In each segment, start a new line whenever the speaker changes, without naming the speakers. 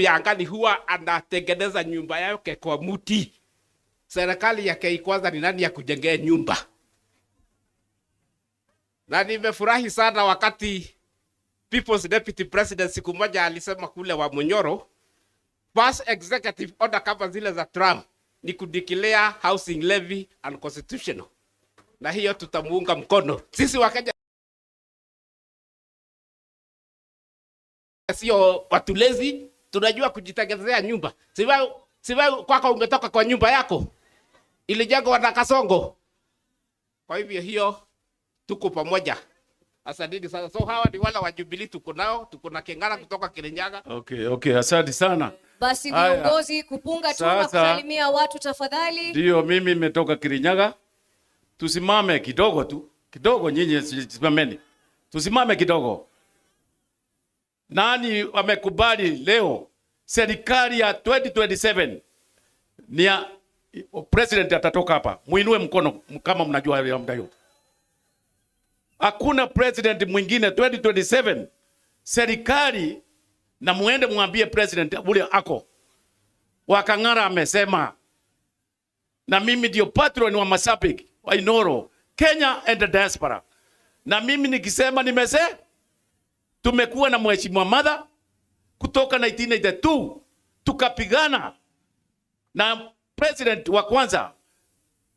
Yangani huwa anatengeneza nyumba yake kwa muti. Serikali yake kwanza ni nani ya kujengea nyumba? Na nimefurahi sana wakati People's Deputy President siku moja alisema kule wa Munyoro, first executive order kama zile za Trump ni kudeclare housing levy unconstitutional. Na hiyo tutamuunga mkono. Sisi Wakenya sio watulezi, tunajua kujitengenezea nyumba. Siwa kwako umetoka kwa nyumba yako ilijengwa na Kasongo. Kwa hivyo hiyo tuko pamoja. Asante sana. So hawa ni wala wa Jubilee tuko nao, tuko na Kengara kutoka Kirinyaga.
Okay, asante sana.
Basi viongozi kupunga tu na kusalimia watu tafadhali.
Ndio mimi nimetoka Kirinyaga. Tusimame kidogo tu. Kidogo nyinyi simameni. Tusimame kidogo. Nani wamekubali leo serikali ya 2027 ni ya president atatoka hapa? Muinue mkono kama mnajua hiyo. Hakuna president mwingine 2027 serikali, na muende mwambie president ule ako Wakangara amesema, na mimi ndio patron wa Masabik wa Inoro Kenya and the diaspora, na mimi nikisema tumekuwa na mheshimiwa Mother kutoka 1982 tukapigana, na president wa kwanza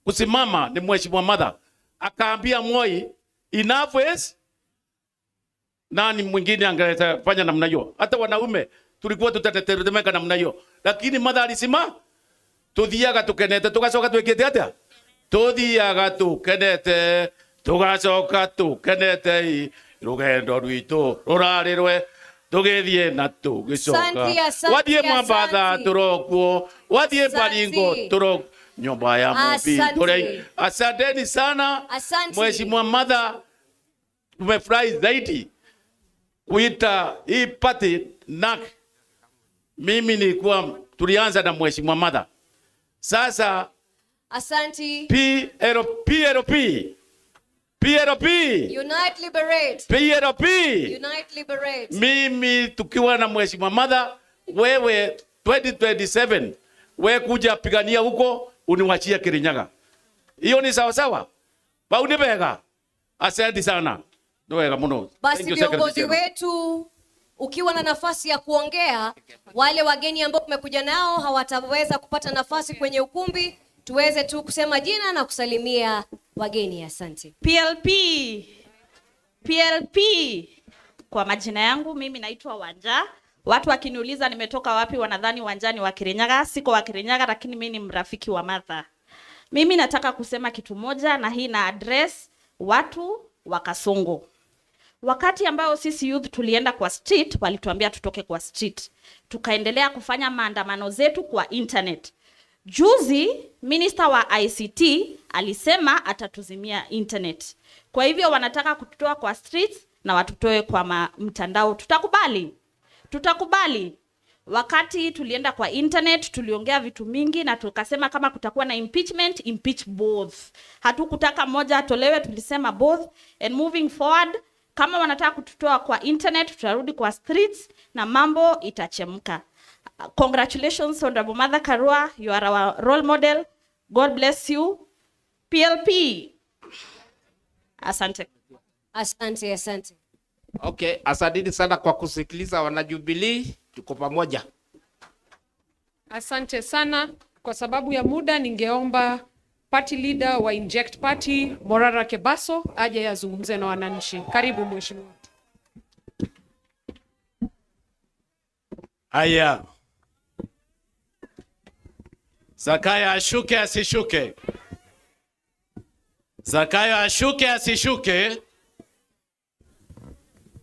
kusimama ni mheshimiwa Mother, akaambia Moi enough is. Nani mwingine angefanya namna hiyo? Hata wanaume tulikuwa tutatetemeka namna hiyo, lakini Mother alisema tuthiaga tukenete tugacoka twikite atia, tuthiaga tukenete tugacoka tukenete rugendo rwito rurarirwe tugithie na tugicoka wathie Mombasa turokwo wathie Baringo turok nyumba ya mubi tore. Asanteni sana mheshimiwa Mother, tumefurahi zaidi kuita hii party NAK. Mimi nilikuwa tulianza na mheshimiwa Mother, sasa
asanti
PLP
Unite Liberate.
PLP
Unite Liberate.
Mimi tukiwa na mheshimiwa Mother, wewe 2027 wewe kuja pigania huko uniwachia Kirinyaga. Hiyo ni sawa sawa? Bauni bega. Asante sana. Ndoega muno.
Basi viongozi wetu, ukiwa na nafasi ya kuongea, wale wageni ambao umekuja nao hawataweza kupata nafasi kwenye ukumbi, tuweze tu kusema jina na kusalimia wageni. Asante.
PLP. Kwa majina yangu mimi naitwa Wanja. Watu wakiniuliza nimetoka wapi wanadhani Wanja ni wa Kirinyaga. Siko wa Kirinyaga, lakini mimi ni mrafiki wa Mother. Mimi nataka kusema kitu moja, na hii na address watu wa Kasongo. Wakati ambao sisi youth tulienda kwa street, walituambia tutoke kwa street. Tukaendelea kufanya maandamano zetu kwa internet. Juzi minister wa ICT alisema atatuzimia internet. Kwa hivyo wanataka kututoa kwa streets na watutoe kwa mtandao. Tutakubali. Wakati tulienda kwa internet tuliongea vitu mingi na tukasema kama kutakuwa na impeachment, impeach both. Hatukutaka moja atolewe, tulisema both. And moving forward, kama wanataka kututoa kwa internet, tutarudi kwa streets na mambo itachemka. Congratulations Honorable Mother Karua, you are our role model. God bless you. PLP. Asante.
Okay, asante sana kwa kusikiliza wana Jubilee, tuko pamoja.
Asante sana. Kwa sababu ya muda, ningeomba party leader wa Inject Party Morara Kebaso aje yazungumze na wananchi. Karibu mheshimiwa.
Haya. Zakayo ashuke asishuke. Zakayo ashuke asishuke.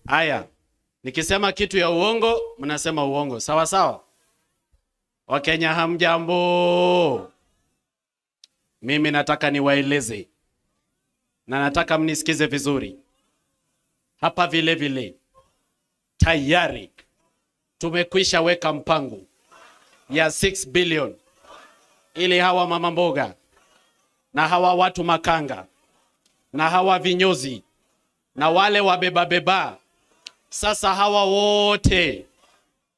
Haya. Nikisema kitu ya uongo, mnasema uongo. Sawa sawa? Wakenya hamjambo. Mimi nataka niwaeleze. Na nataka mnisikize vizuri. Hapa vile vile tayari tumekwisha weka mpango ya 6 billion ili hawa mama mboga na hawa watu makanga na hawa vinyozi na wale wabeba beba, sasa hawa wote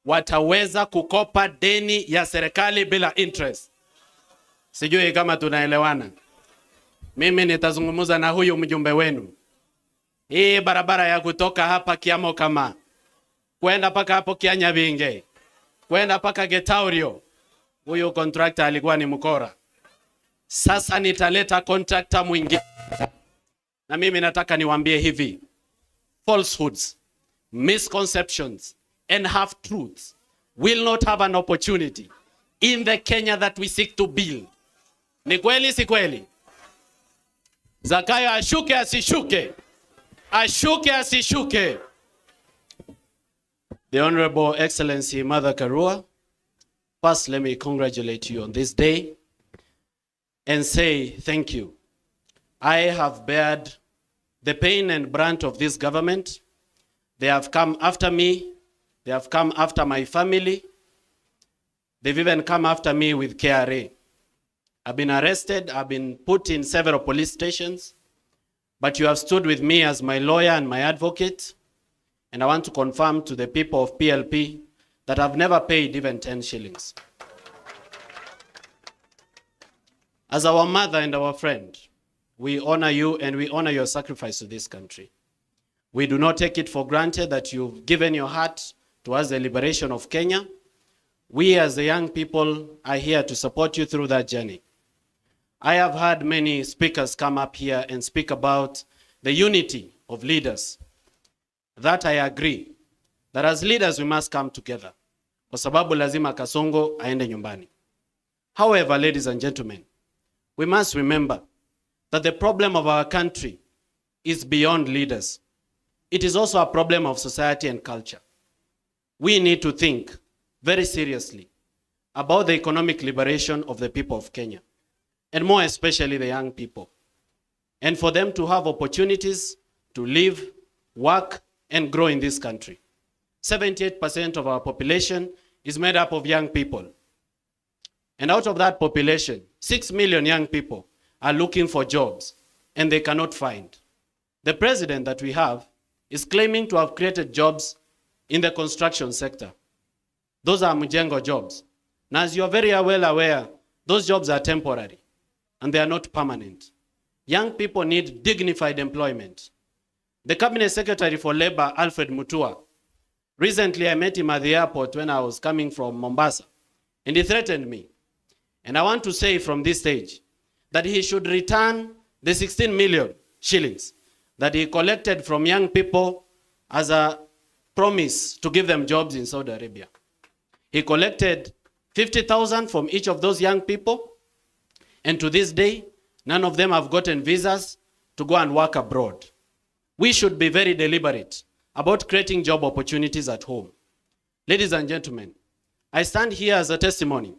wataweza kukopa deni ya serikali bila interest. Sijui kama tunaelewana. Mimi nitazungumza na huyu mjumbe wenu. Hii barabara ya kutoka hapa Kiamo kama kwenda paka hapo Kianyabinge, kwenda paka Getaurio, huyu contractor alikuwa ni mkora. Sasa nitaleta contractor mwingine. Na mimi nataka niwaambie hivi, falsehoods, misconceptions and half truths will not have an opportunity in the Kenya that we seek to build. Ni kweli si kweli? Zakayo ashuke asishuke? Ashuke asishuke? The Honorable Excellency Mother Karua, first let me congratulate you on this day and say thank you. I have bared the pain and brunt of this government. They have come after me. They have come after my family. They've even come after me with KRA. I've been arrested. I've been put in several police stations. But you have stood with me as my lawyer and my advocate. And I want to confirm to the people of PLP that I've never paid even 10 shillings. As our mother and our friend, we honor you and we honor your sacrifice to this country. We do not take it for granted that you've given your heart towards the liberation of Kenya. We as the young people are here to support you through that journey. I have had many speakers come up here and speak about the unity of leaders. That I agree. That as leaders we must come together. Kwa sababu lazima Kasongo aende nyumbani. However, ladies and gentlemen, we must remember that the problem of our country is beyond leaders. It is also a problem of society and culture. We need to think very seriously about the economic liberation of the people of Kenya, and more especially the young people, and for them to have opportunities to live, work, and grow in this country. 78% of our population is made up of young people. And out of that population, 6 million young people are looking for jobs, and they cannot find. The president that we have is claiming to have created jobs in the construction sector. Those are Mujengo jobs. Now, as you are very well aware, those jobs are temporary, and they are not permanent. Young people need dignified employment. The Cabinet Secretary for Labor, Alfred Mutua, recently I met him at the airport when I was coming from Mombasa, and he threatened me. And I want to say from this stage that he should return the 16 million shillings that he collected from young people as a promise to give them jobs in Saudi Arabia. He collected 50,000 from each of those young people, and to this day, none of them have gotten visas to go and work abroad. We should be very deliberate about creating job opportunities at home. Ladies and gentlemen, I stand here as a testimony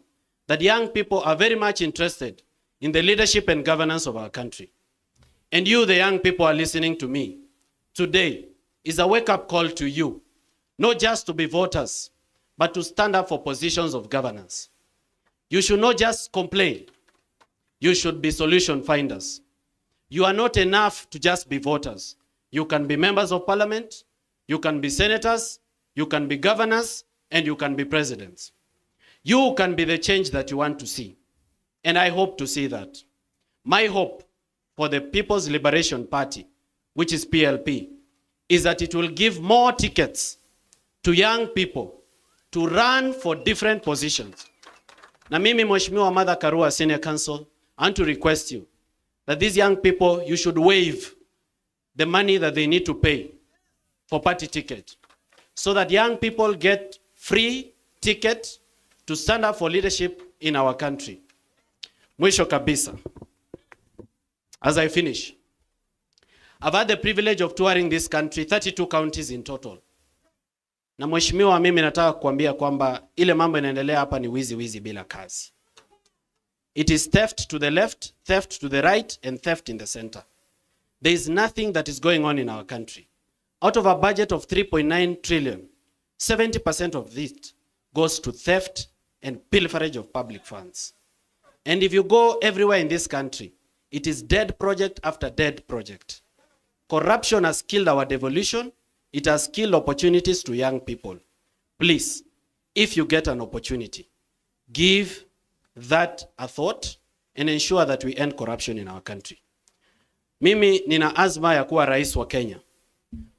that young people are very much interested in the leadership and governance of our country. And you, the young people, are listening to me. Today is a wake-up call to you, not just to be voters, but to stand up for positions of governance. You should not just complain. You should be solution finders. You are not enough to just be voters. You can be members of parliament, you can be senators, you can be governors, and you can be presidents. You can be the change that you want to see. And I hope to see that. My hope for the People's Liberation Party, which is PLP, is that it will give more tickets to young people to run for different positions. Na mimi Mheshimiwa Mother Karua Senior Council, I want to request you that these young people, you should waive the money that they need to pay for party ticket, so that young people get free ticket to stand up for leadership in our country. Mwisho kabisa, as I finish, I've had the privilege of touring this country, 32 counties in total. Na mheshimiwa, mimi nataka kuambia kwamba ile mambo inaendelea hapa ni wizi bila kazi. It is theft to the left, theft to the right, and theft in the center. There is nothing that is going on in our country. Out of a budget of 3.9 trillion, 70% of it goes to theft and pilferage of public funds. And if you go everywhere in this country, it is dead project after dead project. Corruption has killed our devolution. It has killed opportunities to young people. Please,
if you get an opportunity, give that a thought and ensure that we end corruption in our country. Mimi nina azma ya kuwa rais wa Kenya.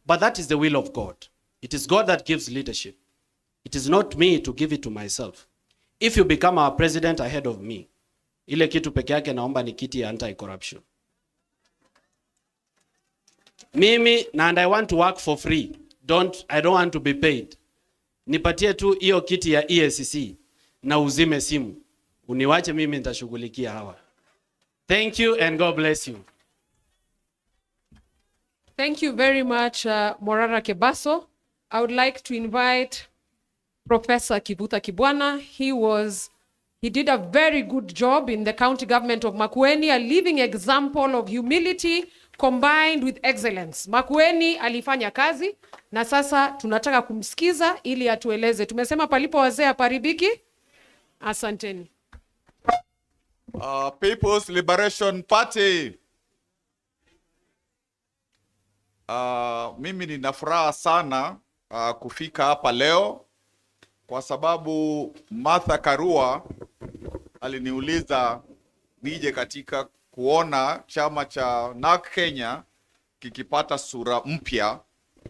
But that is the will of God. It is God that gives leadership. It is not me to give it to myself. If you become our president ahead of me, ile kitu peke yake naomba ni kiti ya anti-corruption. Mimi, and I want to work for free. I don't want to be paid. Nipatie tu hiyo kiti ya EACC na uzime simu. Uniwache mimi nitashughulikia hawa. Thank you and God bless you.
Thank you very much, Morara Kebaso. I would like to invite Professor Kivuta Kibwana. He did a very good job in the county government of Makueni, a living example of humility combined with excellence. Makueni alifanya kazi na sasa tunataka kumsikiza ili atueleze. Tumesema palipo wazee haparibiki. Asanteni.
People's Liberation Party. Mimi nina furaha sana kufika hapa leo kwa sababu Martha Karua aliniuliza nije katika kuona chama cha NARC Kenya kikipata sura mpya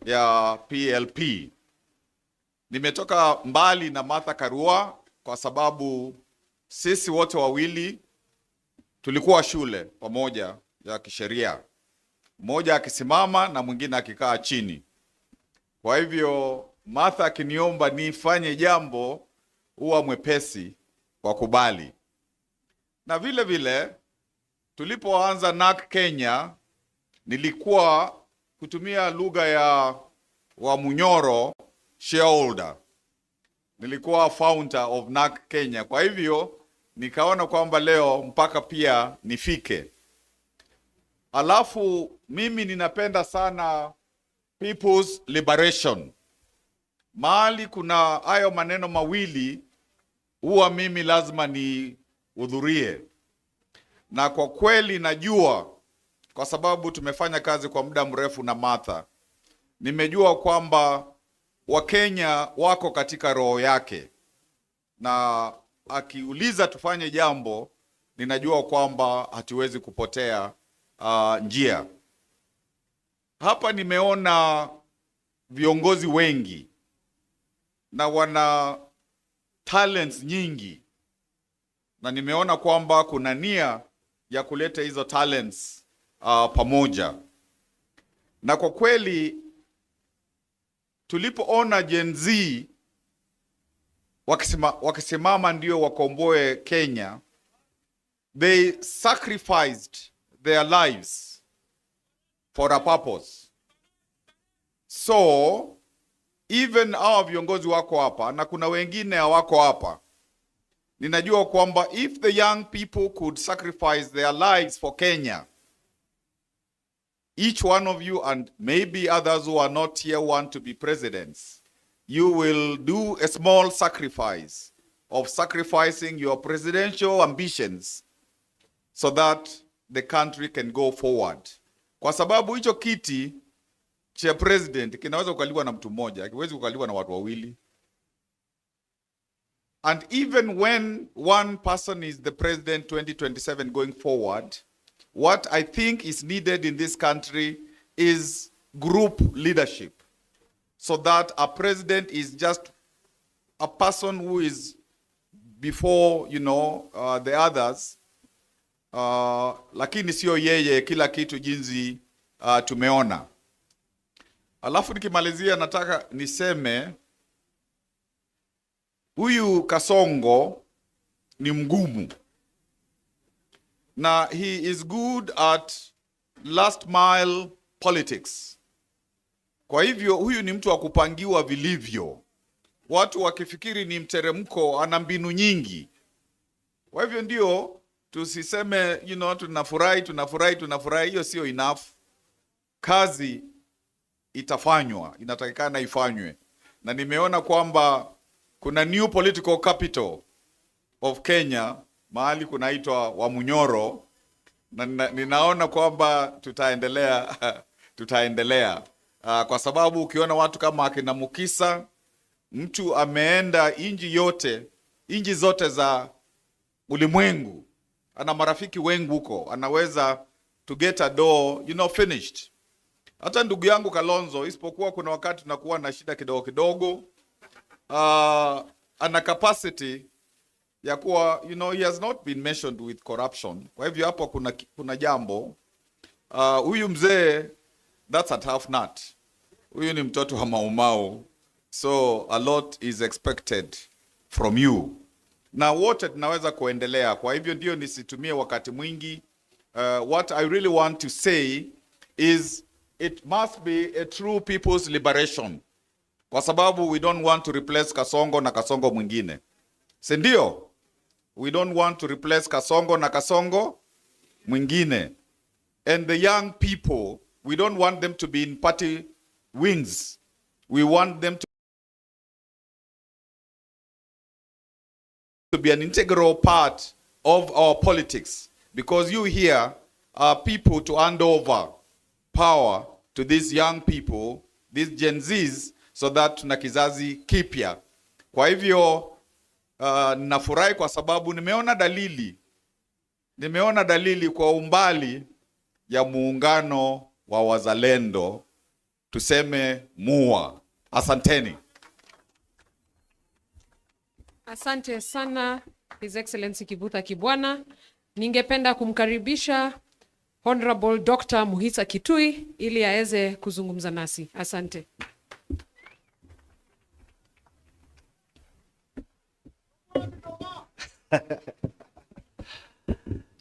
ya PLP. Nimetoka mbali na Martha Karua kwa sababu sisi wote wawili tulikuwa shule pamoja ya kisheria. Mmoja akisimama na mwingine akikaa chini. Kwa hivyo Martha akiniomba nifanye jambo huwa mwepesi kwa kubali. Na vile vile tulipoanza NARC Kenya nilikuwa kutumia lugha ya Wamunyoro shareholder. Nilikuwa founder of NARC Kenya. Kwa hivyo nikaona kwamba leo mpaka pia nifike. Alafu mimi ninapenda sana People's Liberation. Mahali kuna hayo maneno mawili huwa mimi lazima ni hudhurie. Na kwa kweli najua kwa sababu tumefanya kazi kwa muda mrefu na Martha. Nimejua kwamba Wakenya wako katika roho yake. Na akiuliza tufanye jambo, ninajua kwamba hatuwezi kupotea njia. Hapa nimeona viongozi wengi na wana talents nyingi, na nimeona kwamba kuna nia ya kuleta hizo talents pamoja. Na kwa kweli tulipoona Gen Z wakisimama ndio wakomboe Kenya, they sacrificed their lives for a purpose. So even our viongozi wako hapa na kuna wengine hawako hapa, ninajua kwamba if the young people could sacrifice their lives for Kenya, each one of you and maybe others who are not here want to be presidents, you will do a small sacrifice of sacrificing your presidential ambitions so that the country can go forward. Kwa sababu hicho kiti cha president kinaweza kukaliwa na mtu mmoja, hakiwezi kukaliwa na watu wawili. And even when one person is the president 2027 going forward, what I think is needed in this country is group leadership, so that a president is just a person who is before, the others, lakini sio yeye kila kitu jinsi tumeona. Alafu nikimalizia nataka niseme huyu Kasongo ni mgumu. Na he is good at last mile politics. Kwa hivyo huyu ni mtu wa kupangiwa vilivyo. Watu wakifikiri ni mteremko, ana mbinu nyingi. Kwa hivyo ndio tusiseme tunafurahi, hiyo sio enough. Kazi itafanywa, inatakikana ifanywe. Na nimeona kwamba kuna new political capital of Kenya, mahali kunaitwa Wamunyoro, na ninaona kwamba tutaendelea kwa sababu ukiona watu kama akina Mukisa mtu ameenda inji zote za ulimwengu, ana marafiki wengi huko, anaweza to get a door, finished. Hata ndugu yangu Kalonzo, isipokuwa kuna wakati tunakuwa na shida kidogo kidogo, ana capacity ya kuwa, he has not been mentioned with corruption. Kwa hivyo hapo kuna jambo. Huyu mzee, that's a tough nut. Huyu ni mtoto wa Maumau. So a lot is expected from you. Na wote tunaweza kuendelea. Kwa hivyo ndio nisitumie wakati mwingi. What I really want to say is it must be a true people's liberation. Kwa sababu we don't want to replace Kasongo na Kasongo mwingine. Si ndio? We don't want to replace Kasongo na Kasongo mwingine. And the young people, we don't want them to be in party wings. We want them to be an integral part of our politics. Because you here are people to hand over power to these young people, these Gen Zs, so that tuna kizazi kipya. Kwa hivyo, nafurahi kwa sababu nimeona dalili kwa umbali ya muungano wa wazalendo, tuseme MUA. Asanteni.
Asante sana His Excellency Kivutha Kibwana. Ningependa kumkaribisha Honorable Dr. Muhisa Kitui ili aweze kuzungumza nasi. Asante.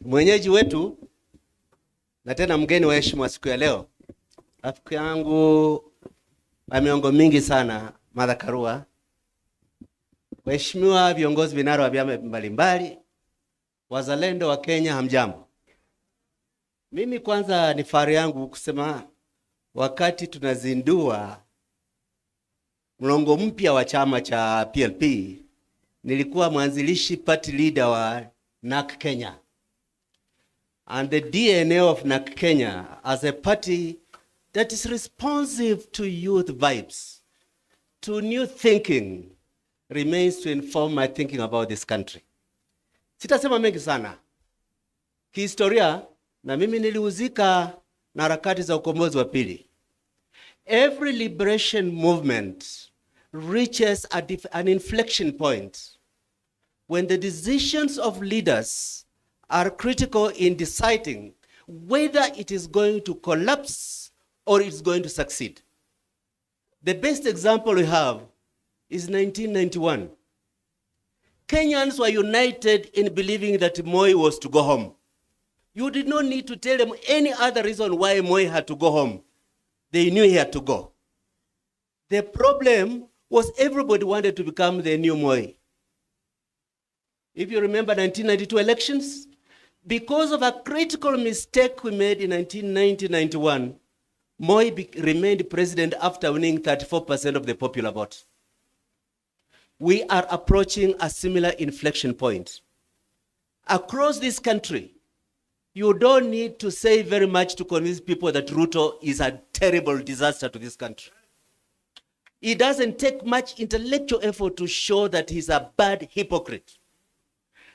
Mwenyeji wetu na tena mgeni wa heshima siku ya leo, rafiki yangu wa miongo mingi sana, Mother Karua, waheshimiwa viongozi vinara wa vyama mbalimbali, wazalendo wa Kenya, hamjambo. Mimi kwanza ni fahari yangu kusema wakati tunazindua mlongo mpya wa chama cha PLP, nilikuwa mwanzilishi party leader wa NAK Kenya. And the DNA of NAK Kenya as a party that is responsive to youth vibes, to new thinking, remains to inform my thinking about this country. Sitasema mengi sana. Kihistoria, na mimi nilihusika na harakati za ukombozi wa pili. Every liberation movement reaches an inflection point when the decisions of leaders are critical in deciding whether it is going to collapse or it's going to succeed. The best example we have is 1991. Kenyans were united in believing that Moi was to go home. You did not need to tell them any other reason why Moi had to go home. They knew he had to go. The problem was everybody wanted to become the new Moi. If you remember 1992 elections, because of a critical mistake we made in 1990-91, Moi remained president after winning 34% of the popular vote. We are approaching a similar inflection point. Across this country, you don't need to say very much to convince people that Ruto is a terrible disaster to this country. It doesn't take much intellectual effort to show that he's a bad hypocrite,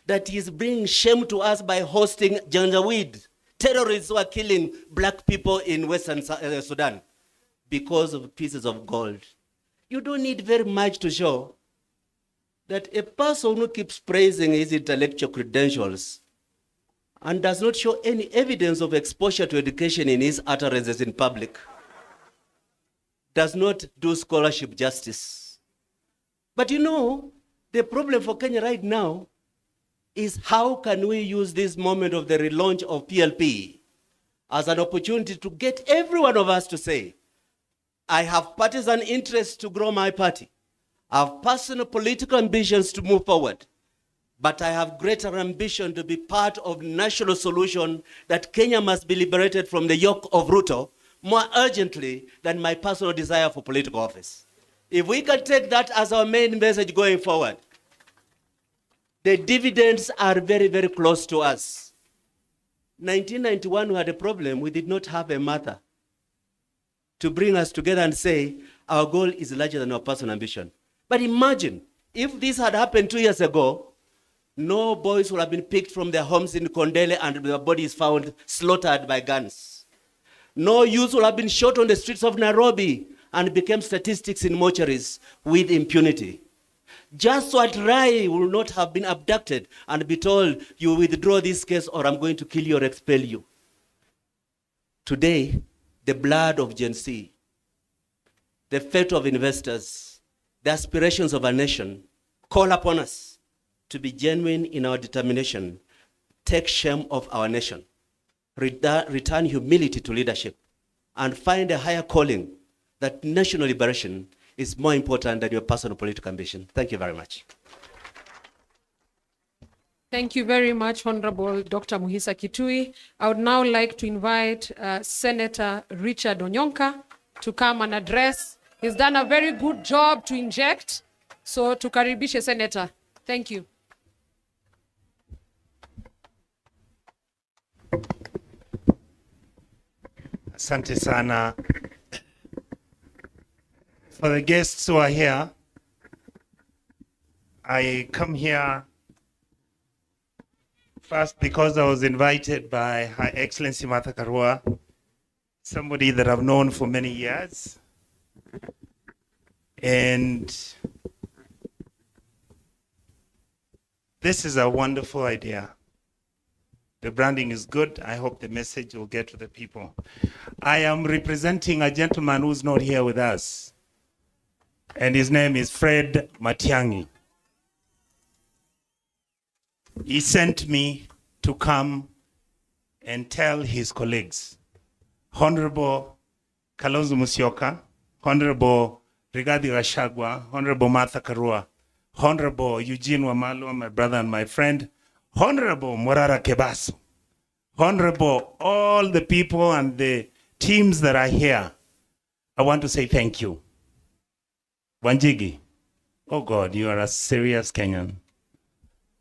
that he's bringing shame to us by hosting Janjaweed, terrorists who are killing black people in Western Sudan because of pieces of gold. You don't need very much to show that a person who keeps praising his intellectual credentials and does not show any evidence of exposure to education in his utterances in public does not do scholarship justice. But you know, the problem for Kenya right now is how can we use this moment of the relaunch of PLP as an opportunity to get every one of us to say, I have partisan interests to grow my party. I have personal political ambitions to move forward. But I have greater ambition to be part of national solution that Kenya must be liberated from the yoke of Ruto more urgently than my personal desire for political office. If we can take that as our main message going forward, the dividends are very, very close to us. 1991, we had a problem. We did not have a mother to bring us together and say, our goal is larger than our personal ambition. But imagine, if this had happened 2 years ago, no boys would have been picked from their homes in Kondele and their bodies found slaughtered by guns. No youth would have been shot on the streets of Nairobi and became statistics in mortuaries with impunity. Just what Rai will not have been abducted and be told, you withdraw this case or I'm going to kill you or expel you. Today, the blood of Gen Z, the fate of investors, the aspirations of our nation call upon us to be genuine in our determination, take shame off our nation, return humility to leadership, and find a higher calling that national liberation is more important than your personal political ambition. Thank you very much.
Thank you very much, Honorable Dr. Muhisa Kitui. I would now like to invite Senator Richard Onyonka to come and address. He's done a very good job to inject. So tukaribishe Senator. Thank you.
Asante sana. For the guests who are here, I come here first because I was invited by Her Excellency Martha Karua, somebody that I've known for many years. And this is a wonderful idea. The branding is good. I hope the message will get to the people. I am representing a gentleman who's not here with us, and his name is Fred Matiang'i. He sent me to come and tell his colleagues, Honorable Kalonzo Musyoka, Honorable Gachagua, Honorable Martha Karua, Honorable Eugene Wamalwa, my brother and my friend, Honorable Morara Kebaso, Honorable all the people and the teams that are here, I want to say thank you. Wanjigi, oh God, you are a serious Kenyan.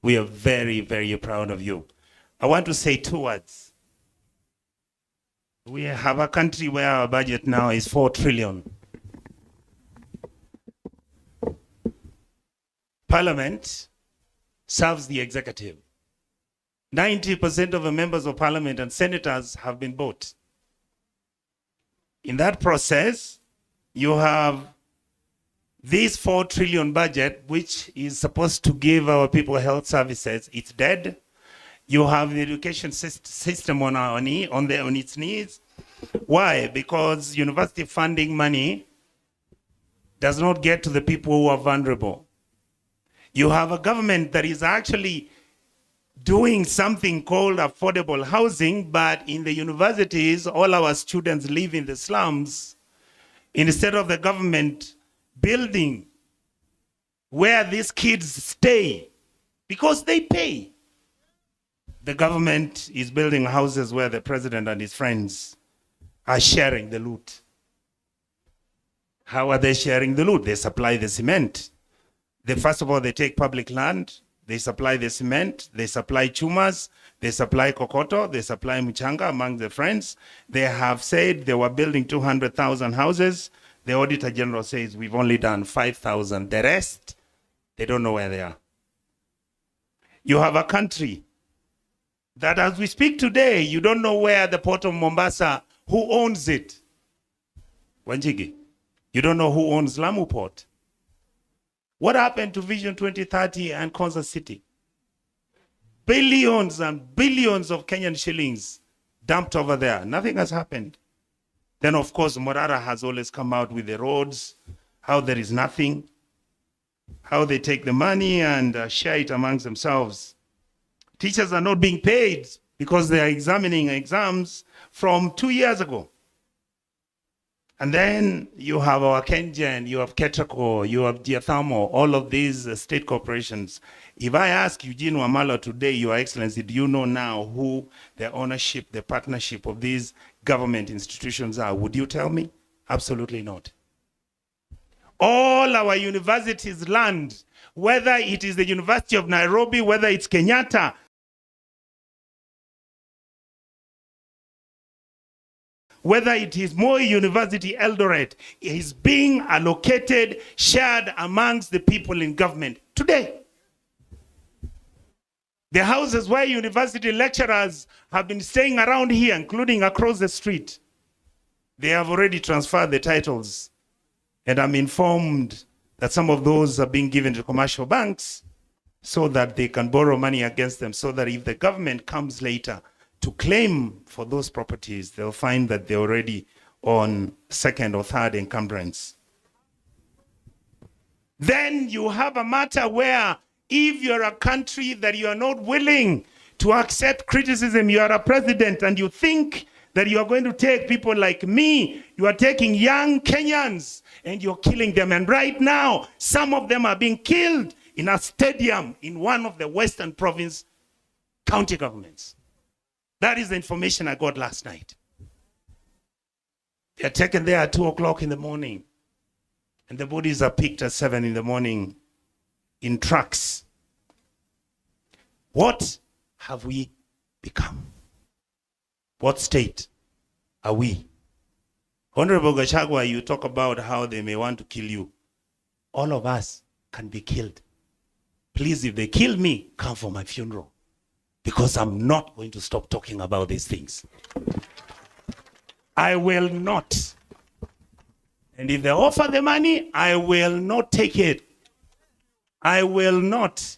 We are very, very proud of you. I want to say 2 words. We have a country where our budget now is 4 trillion. Parliament serves the executive. 90% of the members of parliament and senators have been bought. In that process, you have this 4 trillion budget, which is supposed to give our people health services. It's dead. You have the education system on its knees. Why? Because university funding money does not get to the people who are vulnerable. You have a government that is actually doing something called affordable housing, but in the universities, all our students live in the slums. Instead of the government building where these kids stay, because they pay, the government is building houses where the president and his friends are sharing the loot. How are they sharing the loot? They supply the cement. First of all, they take public land, they supply the cement, they supply chumas, they supply kokoto, they supply mchanga among the friends. They have said they were building 200,000 houses. The Auditor General says we've only done 5,000. The rest, they don't know where they are. You have a country that as we speak today, you don't know where the port of Mombasa, who owns it. Wanjigi, you don't know who owns Lamu Port. What happened to Vision 2030 and Kansas City? Billions and billions of Kenyan shillings dumped over there. Nothing has happened. Then, of course, Morara has always come out with the roads, how there is nothing, how they take the money and share it amongst themselves. Teachers are not being paid because they are examining exams from 2 years ago. And then you have our Kengen, you have Ketraco, you have Diathamo, all of these state corporations. If I ask Eugene Wamalwa today, Your Excellency, do you know now who the ownership, the partnership of these government institutions are? Would you tell me? Absolutely not. All our universities land, whether it is the University of Nairobi, whether it's Kenyatta, whether it is Moi University, Eldoret, is being allocated, shared amongst the people in government today. The houses where university lecturers have been staying around here, including across the street, they have already transferred the titles. And I'm informed that some of those are being given to commercial banks so that they can borrow money against them, so that if the government comes later to claim for those properties, they'll find that they're already on second or third encumbrance. Then you have a matter where if you're a country that you are not willing to accept criticism, you are a president and you think that you are going to take people like me, you are taking young Kenyans and you're killing them. And right now, some of them are being killed in a stadium in one of the Western province county governments. That is the information I got last night. They are taken there at 2 o'clock in the morning. And the bodies are picked at 7 in the morning in trucks. What have we become? What state are we? Honorable Gachagua, you talk about how they may want to kill you. All of us can be killed. Please, if they kill me, come for my funeral. Because I'm not going to stop talking about these things. I will not. And if they offer the money, I will not take it. I will not.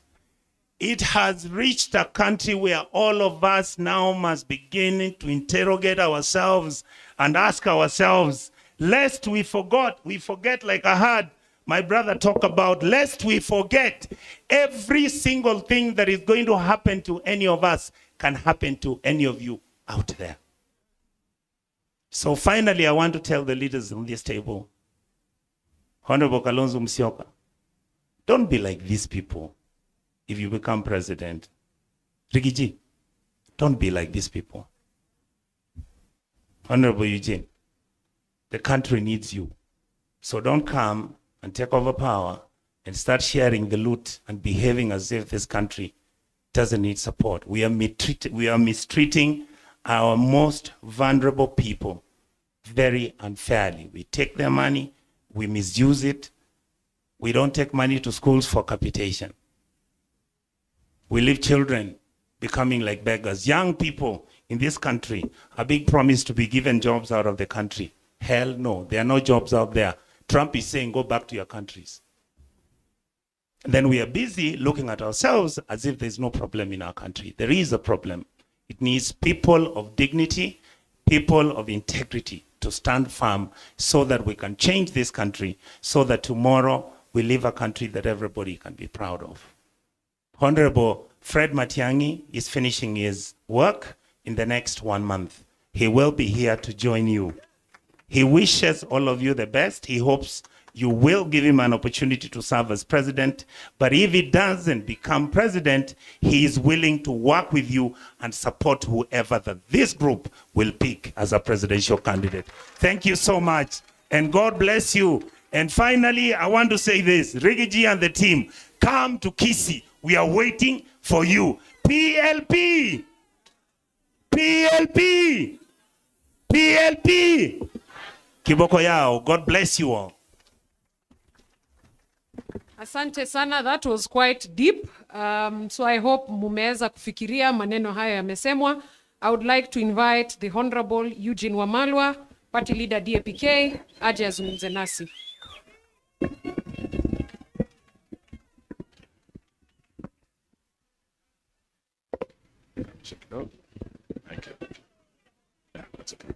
It has reached a country where all of us now must begin to interrogate ourselves and ask ourselves, lest we forget like I heard my brother talk about, lest we forget every single thing that is going to happen to any of us can happen to any of you out there. So finally, I want to tell the leaders on this table, Honorable Kalonzo Musyoka, don't be like these people if you become president. Rigiji, don't be like these people. Honorable Eugene, the country needs you. So don't come and take over power and start sharing the loot and behaving as if this country doesn't need support. We are mistreating our most vulnerable people very unfairly. We take their money, we misuse it. We don't take money to schools for capitation. We leave children becoming like beggars. Young people in this country are being promised to be given jobs out of the country. Hell no, there are no jobs out there. Trump is saying, go back to your countries. And then we are busy looking at ourselves as if there's no problem in our country. There is a problem. It needs people of dignity, people of integrity to stand firm so that we can change this country, so that tomorrow we live a country that everybody can be proud of. Honorable Fred Matiang'i is finishing his work in the next 1 month. He will be here to join you. He wishes all of you the best. He hopes you will give him an opportunity to serve as president. But if he doesn't become president, he is willing to work with you and support whoever that this group will pick as a presidential candidate. Thank you so much. And God bless you. And finally, I want to say this. Rigiji and the team, come to Kisii. We are waiting for you. PLP! PLP! PLP! Kiboko yao. God bless you all.
Asante sana, that was quite deep. So I hope mumeweza kufikiria maneno haya yamesemwa. I would like to invite the Honorable Eugene Wamalwa, Party Leader DAPK, aje azungumze nasi.
Check it out. Thank you. Yeah, that's okay.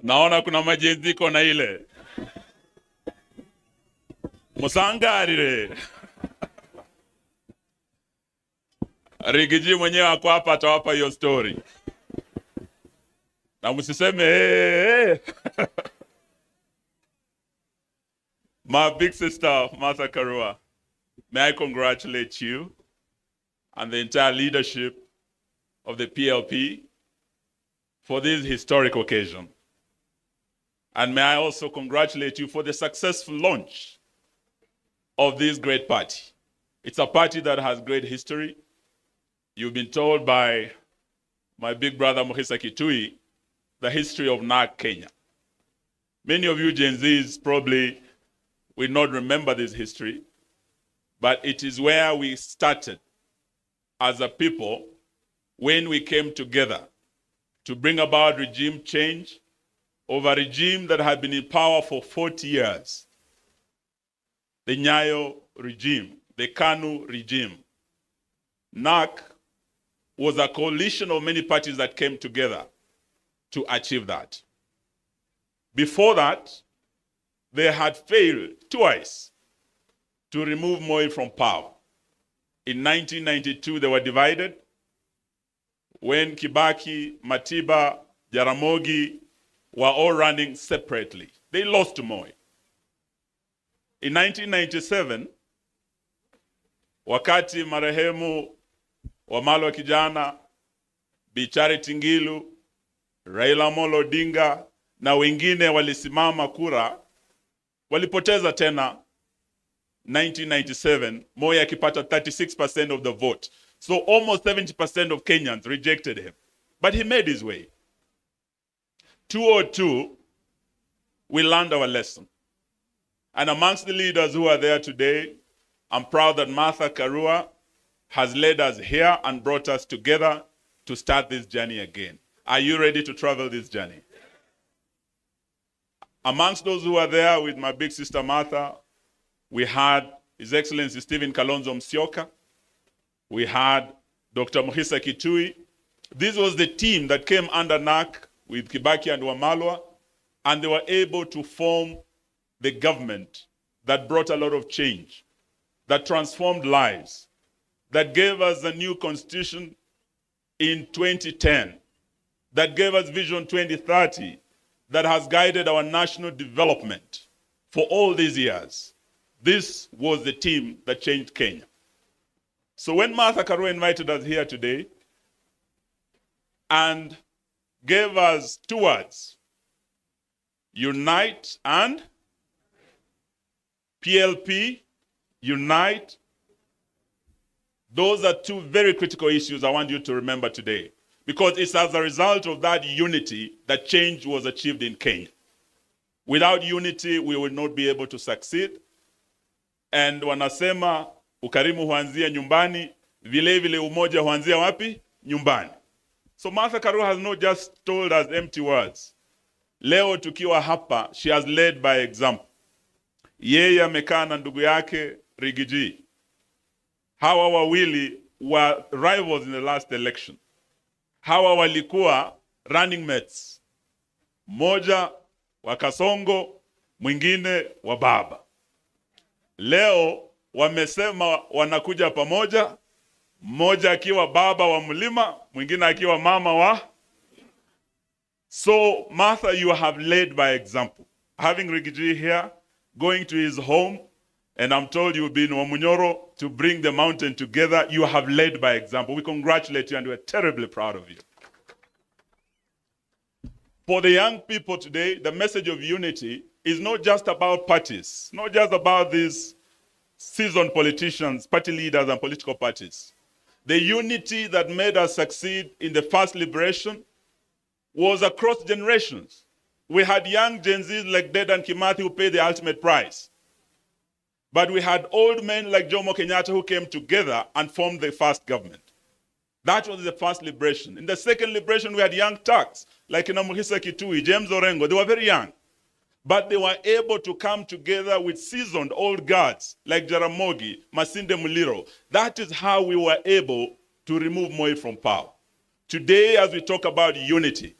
Naona kuna majeziko na ile musangarire. Rigiji mwenyewe ako hapa atawapa hiyo story. Na msiseme hey. My big sister Martha Karua, may I congratulate you and the entire leadership of the PLP for this historic occasion. And may I also congratulate you for the successful launch of this great party. It's a party that has great history. you've been told by my big brother Mohisa Kitui the history of NARC Kenya. Many of you Gen Zs probably will not remember this history, but it is where we started as a people when we came together to bring about regime change of a regime that had been in power for 40 years. The Nyayo regime, the KANU regime. NARC was a coalition of many parties that came together to achieve that. Before that, they had failed twice to remove Moi from power. In 1992, they were divided when Kibaki, Matiba, Jaramogi were all running separately. They lost to Moi. In 1997, wakati marehemu Wamalwa kijana, Bi Charity Ngilu, Raila Amolo Odinga na wengine walisimama kura, walipoteza tena 1997, Moi akipata 36% of the vote. So almost 70% of Kenyans rejected him. But he made his way. 2002, we learned our lesson. And amongst the leaders who are there today, I'm proud that Martha Karua has led us here and brought us together to start this journey again. Are you ready to travel this journey? Amongst those who are there with my big sister Martha, we had His Excellency Stephen Kalonzo Musyoka. We had Dr. Mohisa Kitui. This was the team that came under NARC with Kibaki and Wamalwa, and they were able to form the government that brought a lot of change, that transformed lives, that gave us a new constitution in 2010, that gave us Vision 2030, that has guided our national development for all these years. This was the team that changed Kenya. So when Martha Karua invited us here today and gave us two words, unite and PLP, unite. Those are two very critical issues I want you to remember today, because it's as a result of that unity that change was achieved in Kenya. Without unity, we will not be able to succeed. And wanasema ukarimu huanzia nyumbani, vile vile umoja huanzia wapi? Nyumbani. So Martha Karua has not just told us empty words. Leo tukiwa hapa, she has led by example. Yeye amekaa na ndugu yake Rigiji. Hawa wawili were rivals in the last election. Hawa walikuwa running mates. Moja wa Kasongo, mwingine wa baba. Leo wamesema wanakuja pamoja, mmoja akiwa baba wa mlima, mwingine akiwa mama wa. So Martha, you have led by example. Having Rigiji here, going to his home, and I'm told you've been Wamunyoro to bring the mountain together. You have led by example. We congratulate you and we're terribly proud of you. For the young people today, the message of unity is not just about parties, not just about these seasoned politicians, party leaders and political parties. The unity that made us succeed in the first liberation was across generations. We had young Gen Zs like Dedan Kimathi who paid the ultimate price. But we had old men like Jomo Kenyatta who came together and formed the first government. That was the first liberation. In the second liberation, we had young Turks like Mohisa Kitui, James Orengo. They were very young. But they were able to come together with seasoned old guards like Jaramogi, Masinde Muliro. That is how we were able to remove Moi from power. Today, as we talk about unity,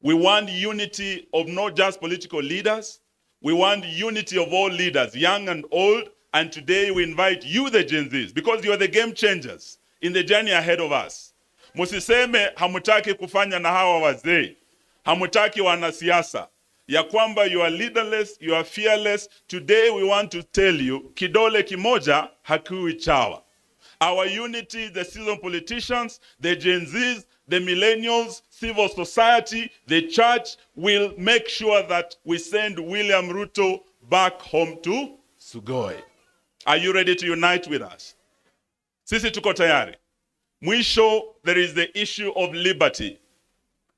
we want unity of not just political leaders. We want unity of all leaders, young and old. And today we invite you, the Gen Zs, because you are the game changers in the journey ahead of us. Musiseme hamutaki kufanya na hawa wazee. Hamutaki wanasiasa. Ya kwamba you are leaderless, you are fearless. Today we want to tell you, kidole kimoja hakiwi chawa. Our unity, the seasoned politicians, the Gen Zs, the millennials, civil society, the church will make sure that we send William Ruto back home to Sugoi. Are you ready to unite with us? Sisi tuko tayari. Mwisho, there is the issue of liberty.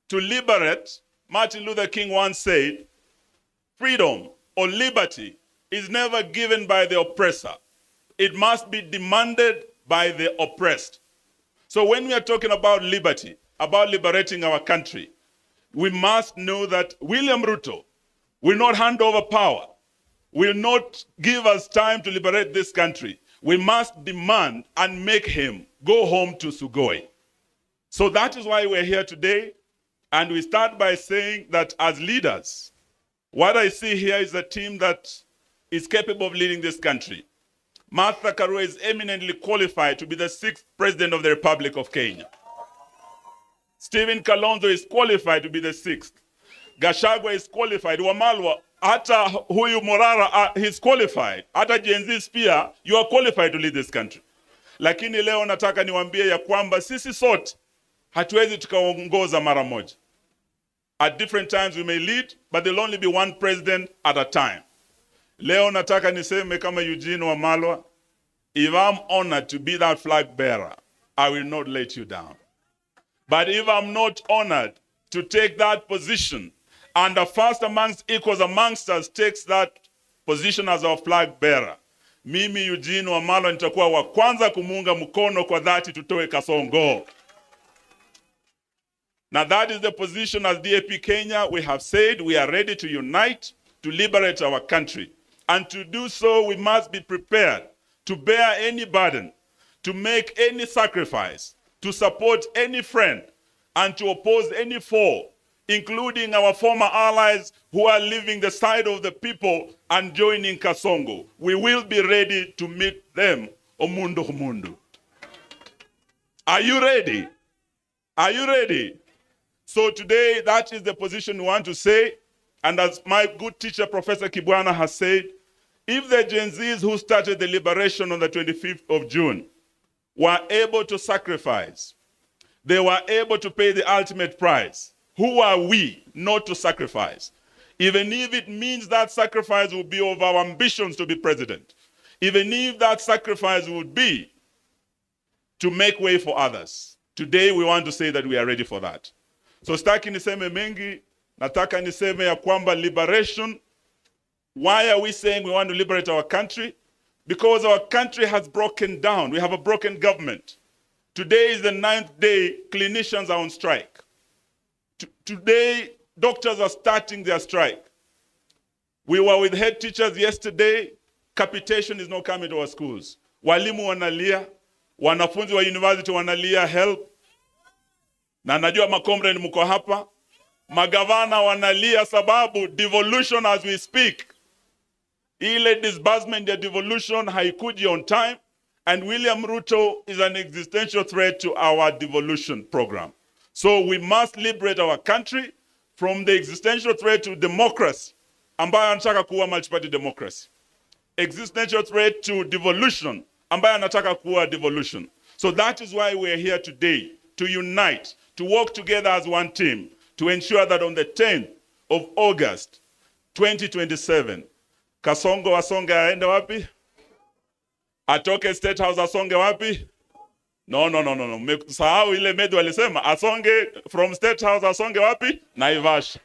To liberate, Martin Luther King once said, freedom or liberty is never given by the oppressor. It must be demanded by the oppressed. So when we are talking about liberty, about liberating our country, we must know that William Ruto will not hand over power, will not give us time to liberate this country. We must demand and make him go home to Sugoi. So that is why we're here today. And we start by saying that as leaders, what I see here is a team that is capable of leading this country. Martha Karua is eminently qualified to be the 6th President of the Republic of Kenya. Stephen Kalonzo is qualified to be the 6th. Gachagua is qualified. Wamalwa, hata huyu Morara, he's qualified. Hata Gen Z pia, you are qualified to lead this country. Lakini leo nataka niwaambie ya kwamba sisi sote hatuwezi tukaongoza mara moja. At different times we may lead, but there'll only be one president at a time. Leo nataka niseme kama Eugene Wamalwa, if I'm honored to be that flag bearer, I will not let you down. But if I'm not honored to take that position, and the first amongst equals amongst us takes that position as our flag bearer, mimi Eugene Wamalwa nitakuwa wa kwanza kumunga mkono kwa dhati tutoe Kasongo. Now that is the position as DAP Kenya. We have said we are ready to unite to liberate our country. And to do so, we must be prepared to bear any burden, to make any sacrifice, to support any friend, and to oppose any foe, including our former allies who are leaving the side of the people and joining Kasongo. We will be ready to meet them. Omundo Humundu. Are you ready? Are you ready? So today, that is the position we want to say. And as my good teacher, Professor Kibwana, has said, if the Gen Zs who started the liberation on the 25th of June were able to sacrifice, they were able to pay the ultimate price, who are we not to sacrifice? Even if it means that sacrifice will be of our ambitions to be president, even if that sacrifice would be to make way for others. Today we want to say that we are ready for that. So staki niseme mengi, nataka niseme ya kwamba liberation. Why are we saying we want to liberate our country? Because our country has broken down. We have a broken government. Today is the 9th day clinicians are on strike. Today, doctors are starting their strike. We were with head teachers yesterday. Capitation is not coming to our schools. Walimu wanalia, wanafunzi wa university wanalia help. Na najua makomrade mko hapa. Magavana wanalia sababu devolution as we speak. Ile disbursement ya devolution haikuji on time, and William Ruto is an existential threat to our devolution program. So we must liberate our country from the existential threat to democracy, ambayo anataka kuwa multi-party democracy. Existential threat to devolution, ambayo anataka kuwa devolution. So that is why we are here today, to unite, to work together as one team, to ensure that on the 10th of August, 2027, Kasongo asonge aende wapi? Atoke State House asonge wapi? No. Sahau ile Medu alisema asonge from State House asonge wapi? Naivasha.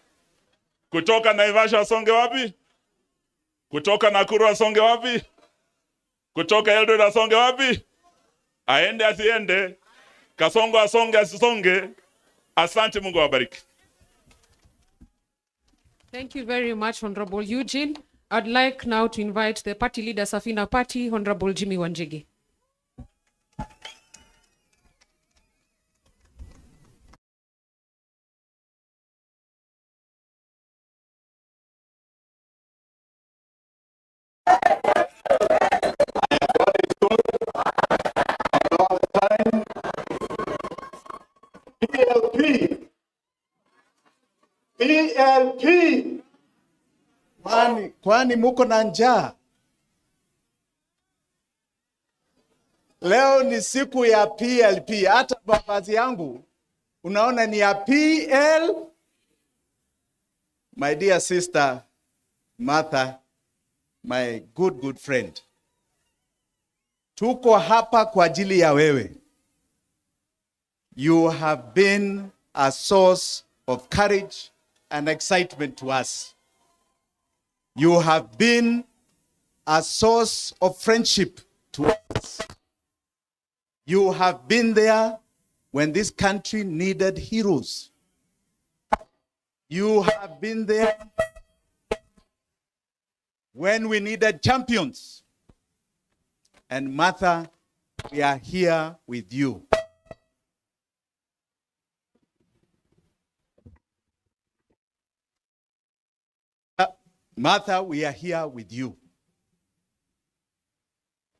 Kutoka Naivasha asonge wapi? Kutoka Nakuru asonge wapi? Kutoka Eldoret asonge wapi? Aende asiende. Kasongo asonge asisonge. Asante, Mungu awabariki.
Thank you very much, Honorable Eugene. I'd like now to invite the party leader, Safina Party, Honorable Jimmy Wanjigi.
PLP. Kwani muko na njaa? Leo ni siku ya PLP. Hata mavazi yangu unaona ni ya PL. My dear sister Martha, my good friend, tuko hapa kwa ajili ya wewe. You have been a source of courage and excitement to us. You have been a source of friendship to us. You have been there when this country needed heroes. You have been there when we needed champions. And Martha, we are here with you. Martha, we are here with you.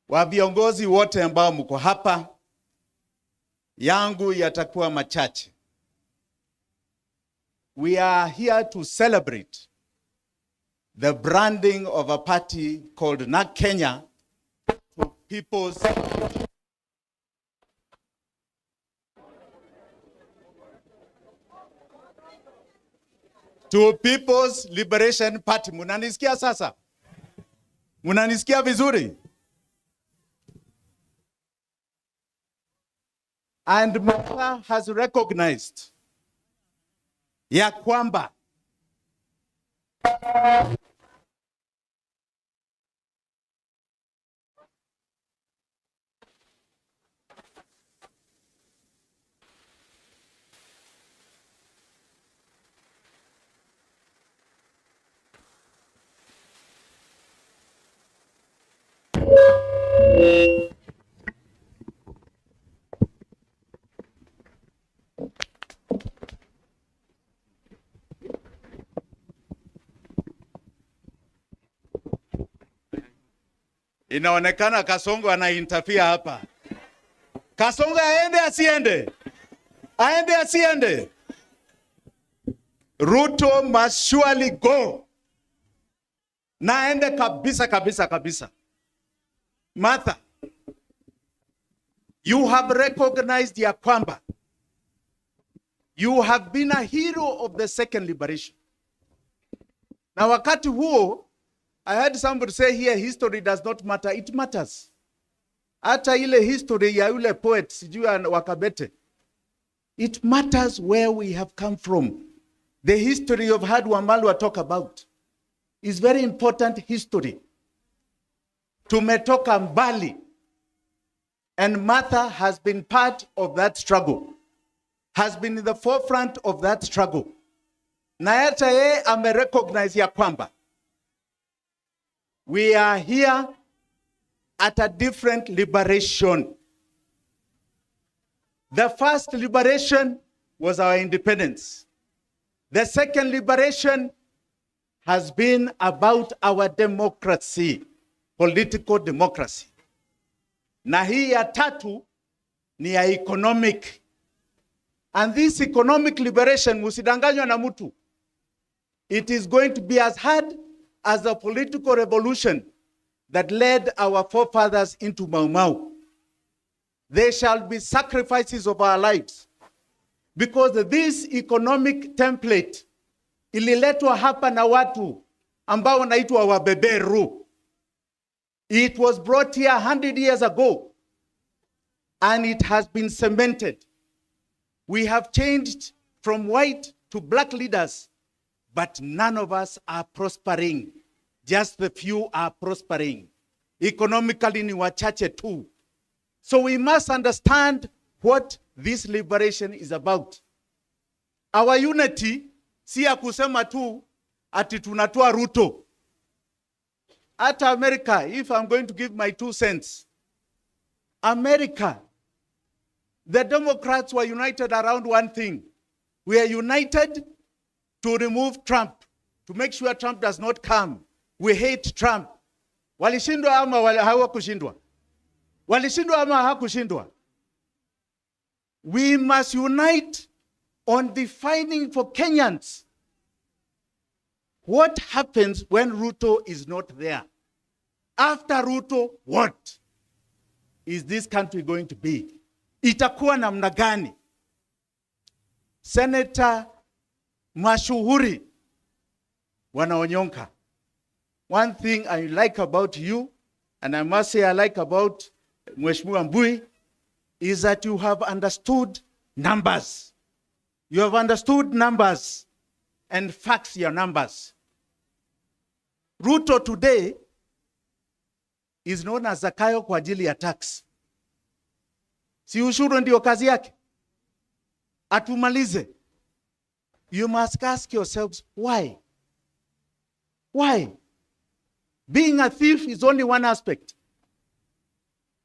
Wa viongozi wote ambao mko hapa, yangu yatakuwa machache. We are here to celebrate the branding of a party called NAK Kenya to People's Liberation Party. Munanisikia sasa? Munanisikia vizuri? And Martha has recognized ya kwamba inaonekana Kasongo anainterfere hapa. Kasongo aende asiende? Aende asiende? Ruto must surely go. Na aende kabisa kabisa kabisa. Martha, you have recognized ya kwamba you have been a hero of the second liberation. Na wakati huo, I heard somebody say here, history does not matter. It matters. Hata ile history ya yule poet, sijui Wakabete. It matters where we have come from. The history of Hadwamalwa talk about is very important history. Tumetoka mbali. And Martha has been part of that struggle. Has been in the forefront of that struggle. Na hata yeye amerecognize ya kwamba we are here at a different liberation. The first liberation was our independence. The second liberation has been about our democracy, political democracy. Na hii ya tatu ni ya economic. And this economic liberation, musidanganywa na mtu, it is going to be as hard as the political revolution that led our forefathers into Mau Mau. There shall be sacrifices of our lives because this economic template ililetwa hapa na watu ambao wanaitwa wabeberu. It was brought here 100 years ago and it has been cemented. We have changed from white to black leaders, but none of us are prospering. Just the few are prospering. Economically ni wachache tu. So we must understand what this liberation is about. Our unity si ya kusema tu ati tunatoa Ruto. At America, if I'm going to give my 2 cents, America, the Democrats were united around one thing. We are united to remove Trump, to make sure Trump does not come. We hate Trump. Walishindwa ama hawakushindwa? Walishindwa ama hawakushindwa? We must unite on defining for Kenyans what happens when Ruto is not there. After Ruto, what is this country going to be? Itakuwa namna gani? Senator mashuhuri wanaonyonka. One thing I like about you, and I must say I like about Mheshimiwa Mbui, is that you have understood numbers. You have understood numbers and facts your numbers. Ruto today is known as Zakayo kwa ajili ya tax. Si ushuru ndio kazi yake? Atumalize. You must ask yourselves why? Why? Being a thief is only one aspect.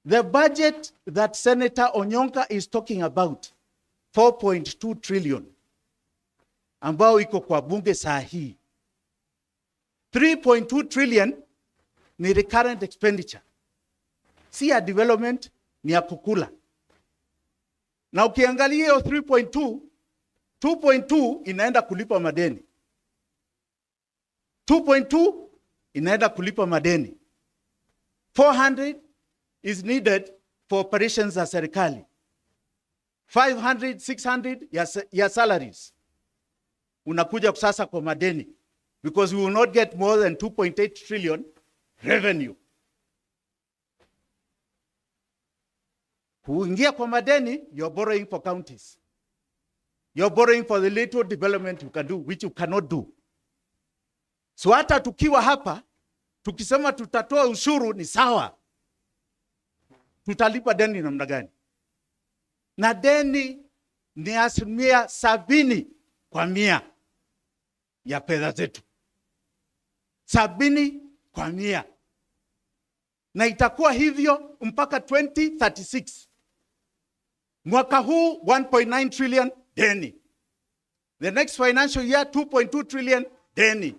The budget that Senator Onyonka is talking about, 4.2 trillion, ambao iko kwa bunge saa hii. 3.2 trillion ni recurrent expenditure. Si ya development, ni ya kukula. Na ukiangalia hiyo 3.2, 2.2 inaenda kulipa madeni. 2.2 inaenda kulipa madeni. 400 is needed for operations za serikali. 500, 600 ya salaries. Unakuja sasa kwa madeni. Because we will not get more than 2.8 trillion revenue. Kuingia kwa madeni, you're borrowing for counties. You're borrowing for the little development you can do, which you cannot do. So hata tukiwa hapa, tukisema tutatoa ushuru ni sawa. Tutalipa deni namna gani? Na deni ni 70% ya fedha zetu. 70%. Na itakuwa hivyo mpaka 2036. Mwaka huu 1.9 trillion deni. The next financial year 2.2 trillion deni.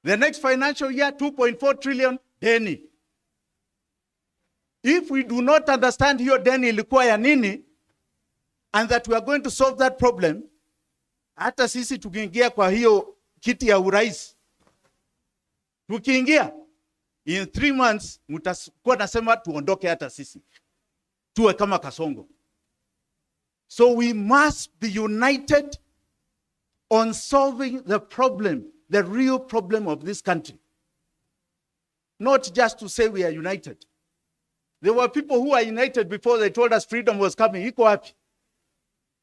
The next financial year 2.4 trillion deni. If we do not understand hiyo deni ilikuwa ya nini, and that we are going to solve that problem, hata sisi tukiingia kwa hiyo kiti ya urais, tukiingia in 3 months mtakuwa nasema tuondoke hata sisi tuwe kama Kasongo. So we must be united on solving the problem, the real problem of this country. Not just to say we are united. There were people who were united before they told us freedom was coming. Iko wapi?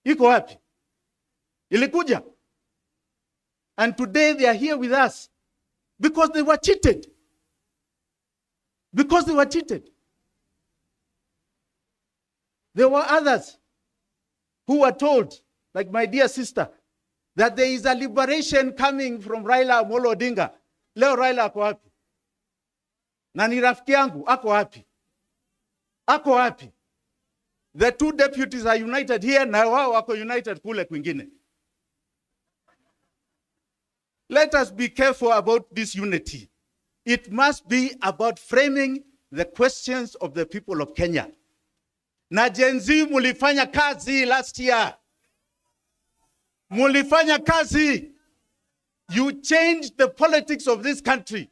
Iko wapi? Ilikuja. And today they are here with us because they were cheated. Because they were cheated. There were others who were told, like my dear sister, that there is a liberation coming from Raila Amolo Odinga. Leo Raila ako wapi? Na ni rafiki yangu, ako wapi? Ako wapi? The two deputies are united here, na wao wako united kule kwingine. Let us be careful about this unity. It must be about framing the questions of the people of Kenya. Na Gen Z mulifanya kazi last year. Mulifanya kazi. You changed the politics of this country.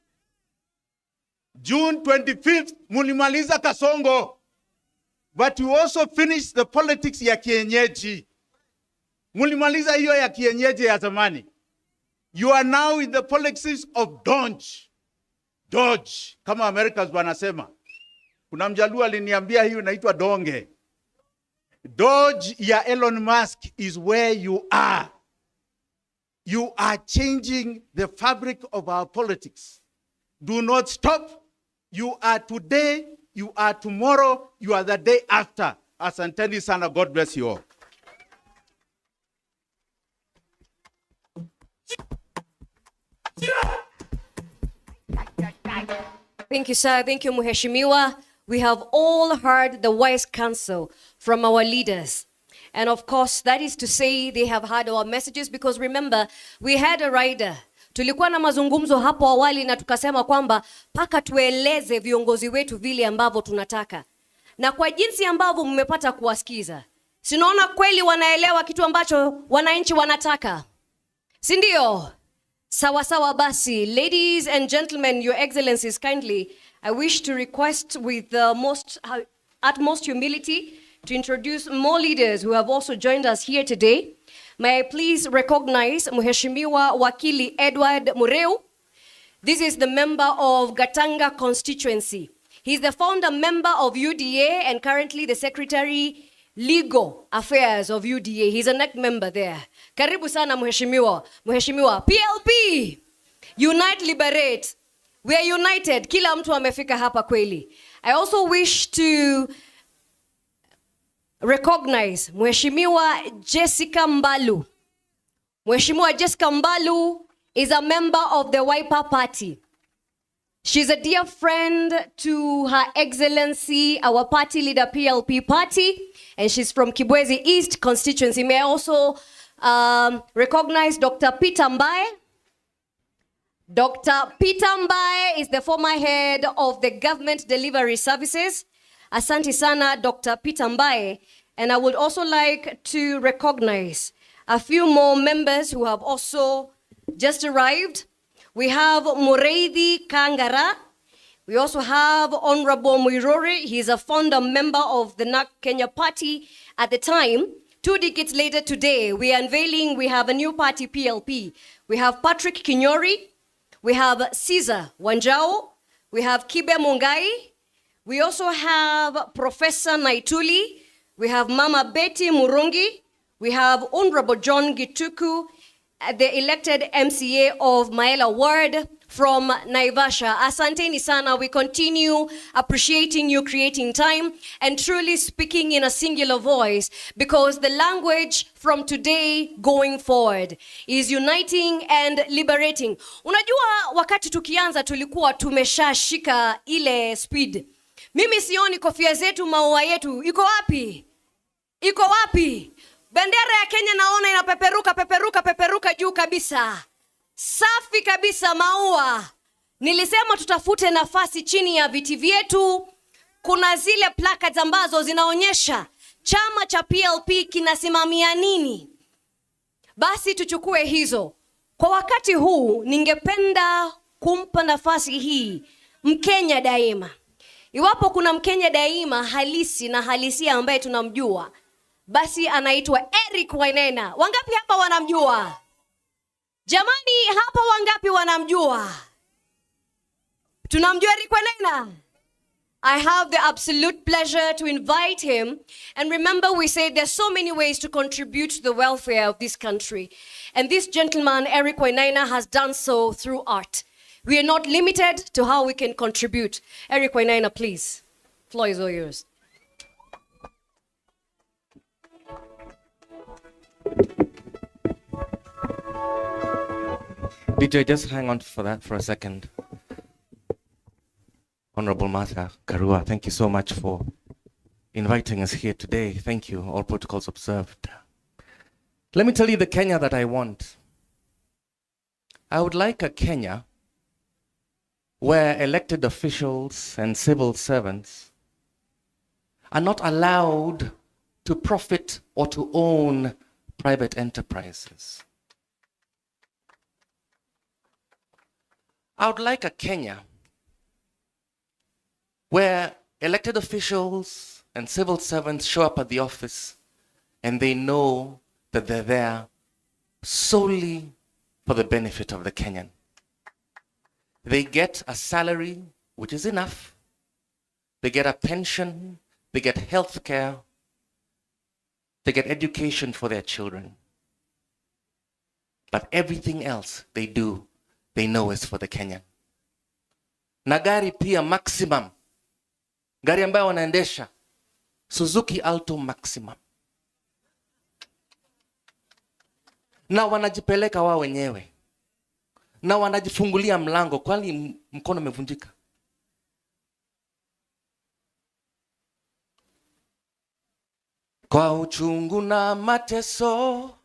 June 25th, mulimaliza Kasongo. But you also finished the politics ya kienyeji. Mulimaliza hiyo ya kienyeji ya zamani. You are now in the politics of Dodge. Dodge, kama Americans wanasema. Kuna mjaluo aliniambia hiyo inaitwa donge. Dodge ya Elon Musk is where you are. You are changing the fabric of our politics. Do not stop. You are today, you are tomorrow, you are the day after. Asanteni sana, God bless you all.
Thank you, sir. Thank you, Mheshimiwa. We have all heard the wise counsel from our leaders. And of course, that is to say they have heard our messages, because remember, we had a rider. Tulikuwa na mazungumzo hapo awali na tukasema kwamba paka tueleze viongozi wetu vile ambavyo tunataka. Na kwa jinsi ambavyo mmepata kuwasikiza, sinaona kweli wanaelewa kitu ambacho wananchi wanataka. Si ndio? Sawa sawa basi. Ladies and gentlemen, your excellencies, kindly, I wish to request with the utmost humility to introduce more leaders who have also joined us here today. May I please recognize Mheshimiwa Wakili Edward Mureu. This is the member of Gatanga constituency. He's the founder member of UDA and currently the secretary Legal Affairs of UDA. He's a NEC member there. Karibu sana mheshimiwa. Mheshimiwa. PLP. Unite, liberate. We are united. Kila mtu amefika hapa kweli. I also wish to recognize Mheshimiwa Jessica Mbalu. Mheshimiwa Jessica Mbalu is a member of the Wiper Party. She's a dear friend to Her Excellency, our party leader, PLP party, and she's from Kibwezi East constituency. May I also recognize Dr. Peter Mbae. Dr. Peter Mbae is the former head of the Government Delivery Services. Asante sana, Dr. Peter Mbae. And I would also like to recognize a few more members who have also just arrived. We have Mureithi Kangara. We also have Honorable Muiruri. He's a founder member of the NAK Kenya party at the time. 2 decades later today, we are unveiling, we have a new party, PLP. We have Patrick Kinyori. We have Caesar Wanjao. We have Kibe Mungai. We also have Professor Naituli. We have Mama Betty Murungi. We have Honorable John Gituku, the elected MCA of Maela Ward from Naivasha. Asanteni sana. We continue appreciating you creating time and truly speaking in a singular voice, because the language from today going forward is uniting and liberating. Unajua wakati tukianza tulikuwa tumeshashika ile speed. Mimi sioni kofia zetu, maua yetu. Iko wapi? Iko wapi? Bendera ya Kenya naona inapeperuka juu kabisa. Safi kabisa maua. Nilisema tutafute nafasi chini ya viti vyetu. Kuna zile placards ambazo zinaonyesha chama cha PLP kinasimamia nini. Basi tuchukue hizo. Kwa wakati huu ningependa kumpa nafasi hii Mkenya daima. Iwapo kuna Mkenya daima halisi na halisia ambaye tunamjua, basi anaitwa Eric Wainaina. Wangapi hapa wanamjua? Jamani, hapa wangapi wanamjua? Tunamjua Eric Wainaina? I have the absolute pleasure to invite him. And remember, we say there's so many ways to contribute to the welfare of this country. And this gentleman, Eric Wainaina, has done so through art. We are not limited to how we can contribute. Eric Wainaina, please. Floor is all yours.
DJ, just hang on for that for a second. Honorable Martha Karua, thank you so much for inviting us here today. Thank you, all protocols observed. Let me tell you the Kenya that I want. I would like a Kenya where elected officials and civil servants are not allowed to profit or to own private enterprises. I would like a Kenya where elected officials and civil servants show up at the office and they know that they're there solely for the benefit of the Kenyan. They get a salary, which is enough. They get a pension, they get health care, they get education for their children. But everything else they do, they know is for the Kenyan. Na gari pia maximum. Gari ambayo wanaendesha Suzuki Alto Maximum. Na wanajipeleka wao wenyewe. Na wanajifungulia mlango kwani mkono umevunjika. Kwa uchungu na mateso,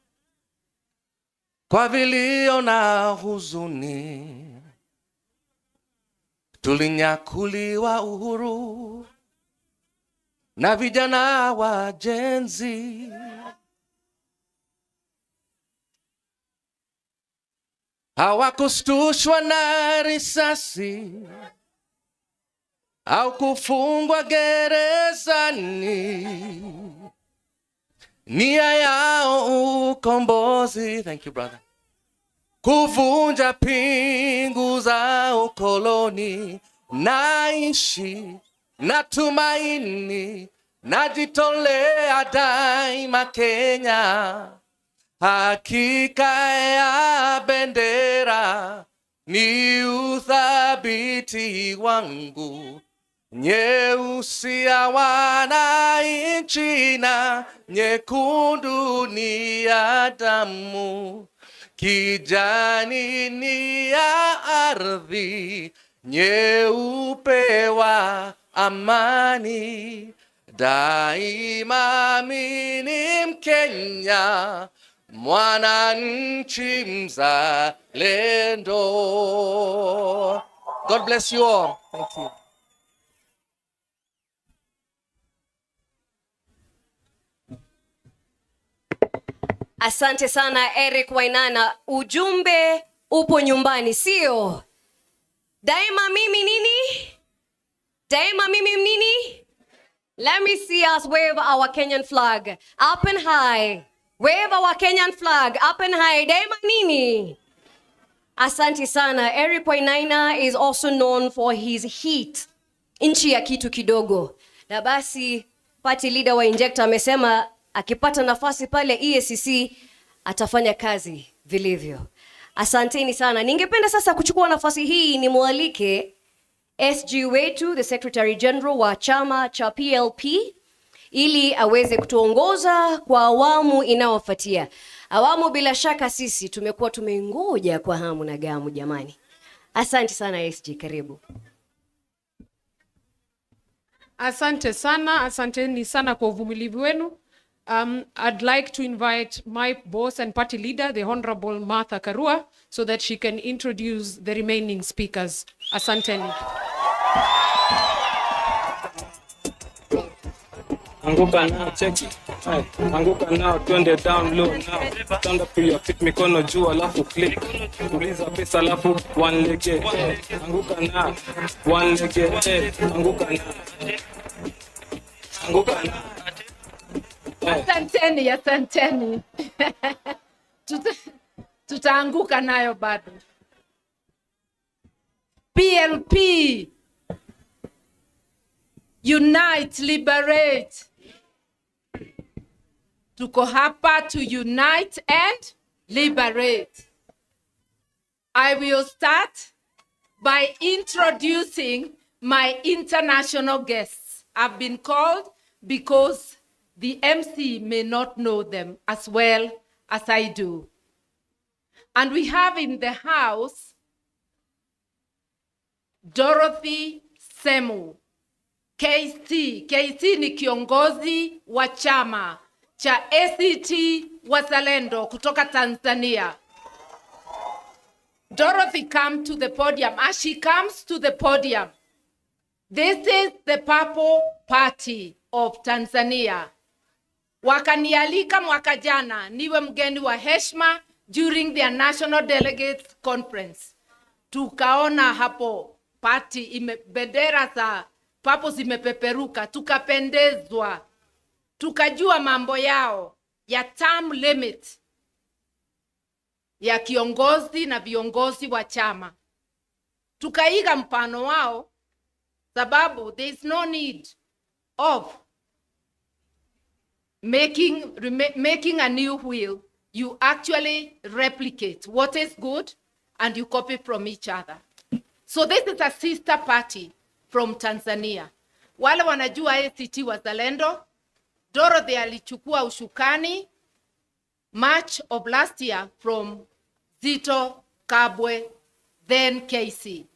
kwa vilio na huzuni, tulinyakuliwa uhuru na vijana wa Gen Z. Hawakustushwa na risasi au kufungwa gerezani. Nia yao ukombozi. Thank you, brother. Kuvunja pingu za ukoloni. Naishi na tumaini najitolea daima Kenya, hakika ya bendera ni uthabiti wangu, nyeusi ya wananchi na nyekundu ni ya damu, kijani ni ya ardhi, nyeupe wa amani. Daima mimi ni Mkenya, mwananchi mzalendo. God bless you all. Thank you.
Asante sana Eric Wainana. Ujumbe upo nyumbani, sio? Daima mimi nini? Daima mimi nini? Let me see us wave our Kenyan flag up and high. Wave our Kenyan flag up and high. Daima nini? Asante sana. Eric Wainaina is also known for his heat. Inchi ya kitu kidogo. Na basi party leader wa Injector amesema akipata nafasi pale EACC atafanya kazi vilivyo. Asanteni sana. Ningependa sasa kuchukua nafasi hii ni mualike SG wetu, the Secretary General wa chama cha PLP, ili aweze kutuongoza kwa awamu inayofuatia. Awamu bila shaka sisi tumekuwa tumengoja kwa hamu na gamu jamani. Asante sana SG, karibu.
Asante sana, asanteni sana kwa uvumilivu wenu. I'd like to invite my boss and party leader, the Honorable Martha Karua, so that she can introduce the remaining speakers. Asanteni.
Anguka now, check it. Anguka now, twende down low now. Stand up to your feet, mikono juu alafu click. Tuliza pesa alafu one leg. Anguka now, one leg. Anguka now. Anguka now.
Asanteni, asanteni. Tutaanguka nayo bado. PLP. Unite, liberate. Tuko hapa to unite and liberate. I will start by introducing my international guests. I've been called because the MC may not know them as well as I do. And we have in the house Dorothy Semu. KC ni kiongozi wa chama cha ACT Wazalendo kutoka Tanzania. Dorothy, come to the podium. As she comes to the podium, this is the Purple Party of Tanzania. Wakanialika mwaka jana niwe mgeni wa heshima during their National Delegates Conference. Tukaona hapo party bendera za papo zimepeperuka, tukapendezwa, tukajua mambo yao ya term limit ya kiongozi na viongozi wa chama. Tukaiga mfano wao sababu there is no need of making a new wheel. You actually replicate what is good and you copy from each other. So this is a sister party from Tanzania. Wale wanajua ACT Wazalendo, Dorothy alichukua ushukani March of last year from Zito Kabwe, then KC.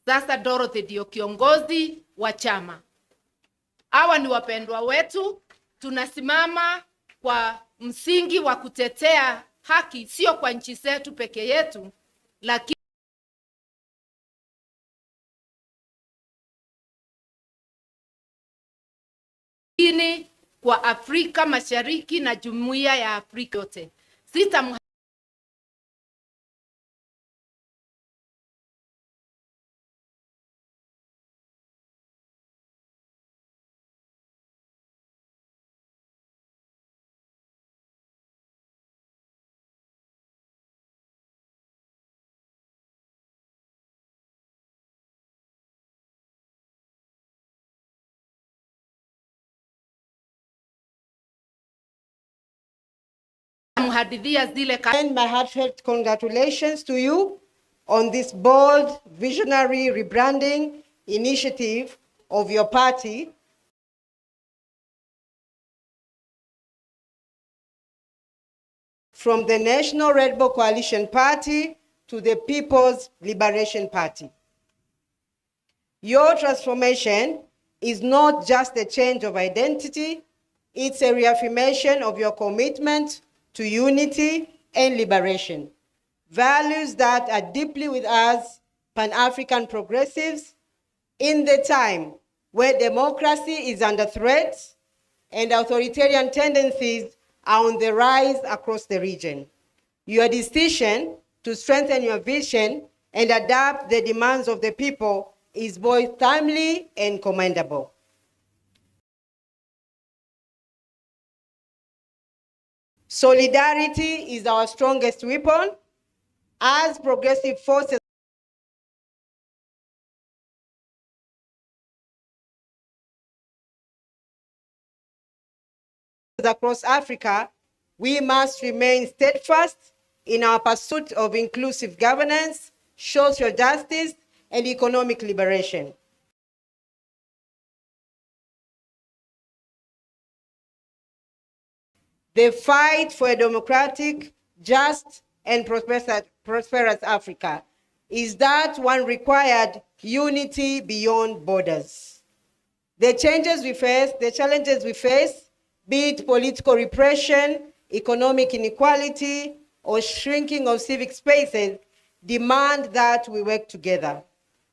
Sasa Dorothy ndio kiongozi wa chama. Hawa ni wapendwa wetu, tunasimama kwa msingi wa kutetea haki, sio kwa nchi zetu peke yetu, lakini kwa Afrika Mashariki na jumuiya ya Afrika yote.
umehadithia zile
And my heartfelt congratulations to you on this bold, visionary rebranding initiative of your party. From the National Red Bull Coalition Party to the People's Liberation Party. Your transformation is not just a change of identity, it's a reaffirmation of your commitment to unity and liberation. Values that are deeply with us, Pan-African progressives, in the time where democracy is under threat and authoritarian tendencies are on the rise across the region. Your decision to strengthen your vision and adapt the demands of the people is both timely and commendable. Solidarity is our strongest weapon. As progressive forces across Africa, we must remain steadfast in our pursuit of inclusive governance, social justice, and economic liberation. The fight for a democratic, just, and prosperous Africa is that one required unity beyond borders. The challenges we face, be it political repression, economic inequality, or shrinking of civic spaces, demand that we work together,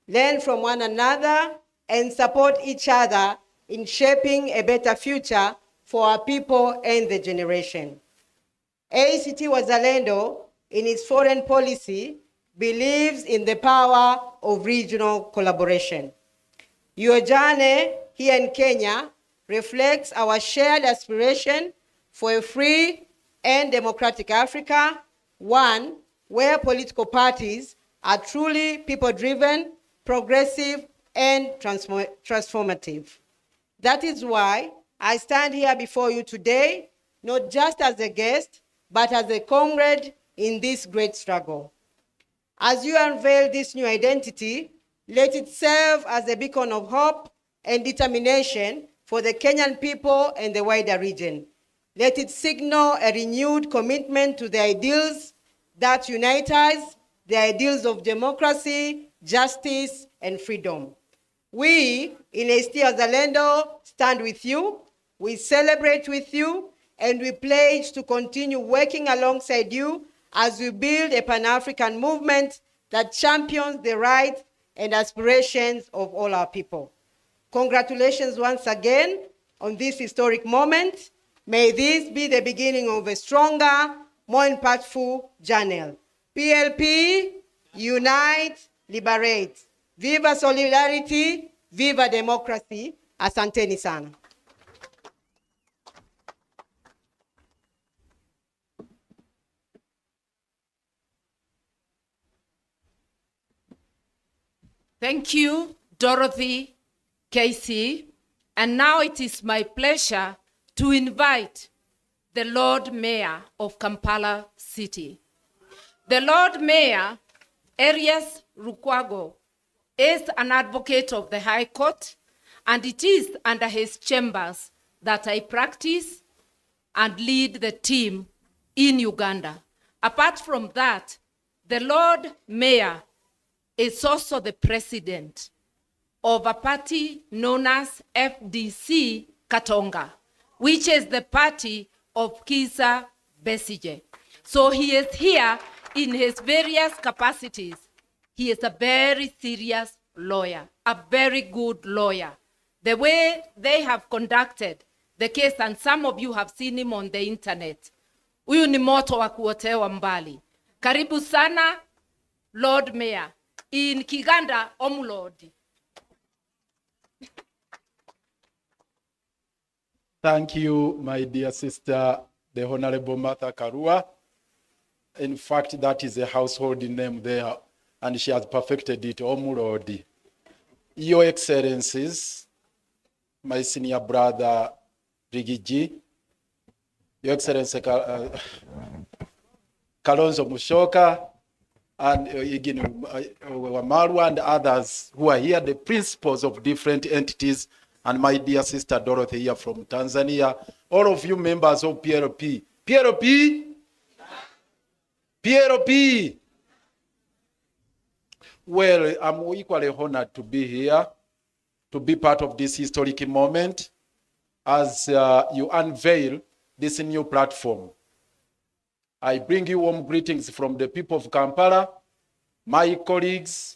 learn from one another, and support each other in shaping a better future for our people and the generation. ACT Wazalendo, in its foreign policy, believes in the power of regional collaboration. Your journey here in Kenya reflects our shared aspiration for a free and democratic Africa, one where political parties are truly people-driven, progressive, and transformative. That is why I stand here before you today, not just as a guest, but as a comrade in this great struggle. As you unveil this new identity, let it serve as a beacon of hope and determination for the Kenyan people and the wider region. Let it signal a renewed commitment to the ideals that unite us, the ideals of democracy, justice, and freedom. We in ACT Wazalendo stand with you, we celebrate with you, and we pledge to continue working alongside you as we build a Pan-African movement that champions the rights and aspirations of all our people. Congratulations once again on this historic moment. May this be the beginning of a stronger, more impactful journey. PLP, unite, liberate. Viva solidarity, viva democracy. Asanteni sana.
Thank you, Dorothy, Casey. And now it is my pleasure to invite the Lord Mayor of Kampala City. The Lord Mayor, Erias Lukwago, is an advocate of the High Court, and it is under his chambers that I practice and lead the team in Uganda. Apart from that, the Lord Mayor is also the president of a party known as FDC Katonga, which is the party of Kizza Besigye. So he is here in his various capacities. He is a very serious lawyer, a very good lawyer. The way they have conducted the case, and some of you have seen him on the internet, huyu ni moto wa kuotewa mbali. Karibu sana, Lord Mayor. In Kiganda, Omulodi.
Thank you, my dear sister, the Honorable Martha Karua. In fact, that is a household name there, and she has perfected it, Omulodi. Your Excellencies, my senior brother, Rigiji, Your Excellency Kalonzo Musyoka, and Eugene Wamalwa and others who are here, the principals of different entities, and my dear sister Dorothy here from Tanzania, all of you members of PLP. PLP? PLP! Well, I'm equally honored to be here, to be part of this historic moment as you unveil this new platform. I bring you warm greetings from the people of Kampala, my colleagues,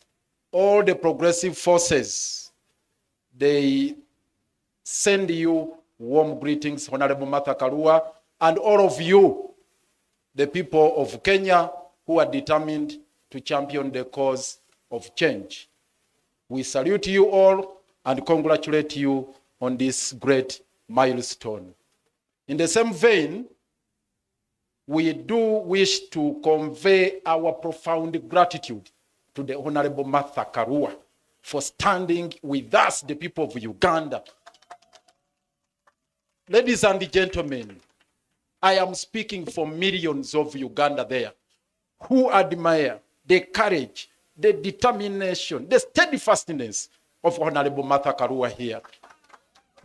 all the progressive forces. They send you warm greetings, Honorable Martha Karua, and all of you, the people of Kenya who are determined to champion the cause of change. We salute you all and congratulate you on this great milestone. In the same vein, we do wish to convey our profound gratitude to the Honorable Martha Karua for standing with us, the people of Uganda. Ladies and gentlemen, I am speaking for millions of Uganda there who admire the courage, the determination, the steadfastness of Honorable Martha Karua here.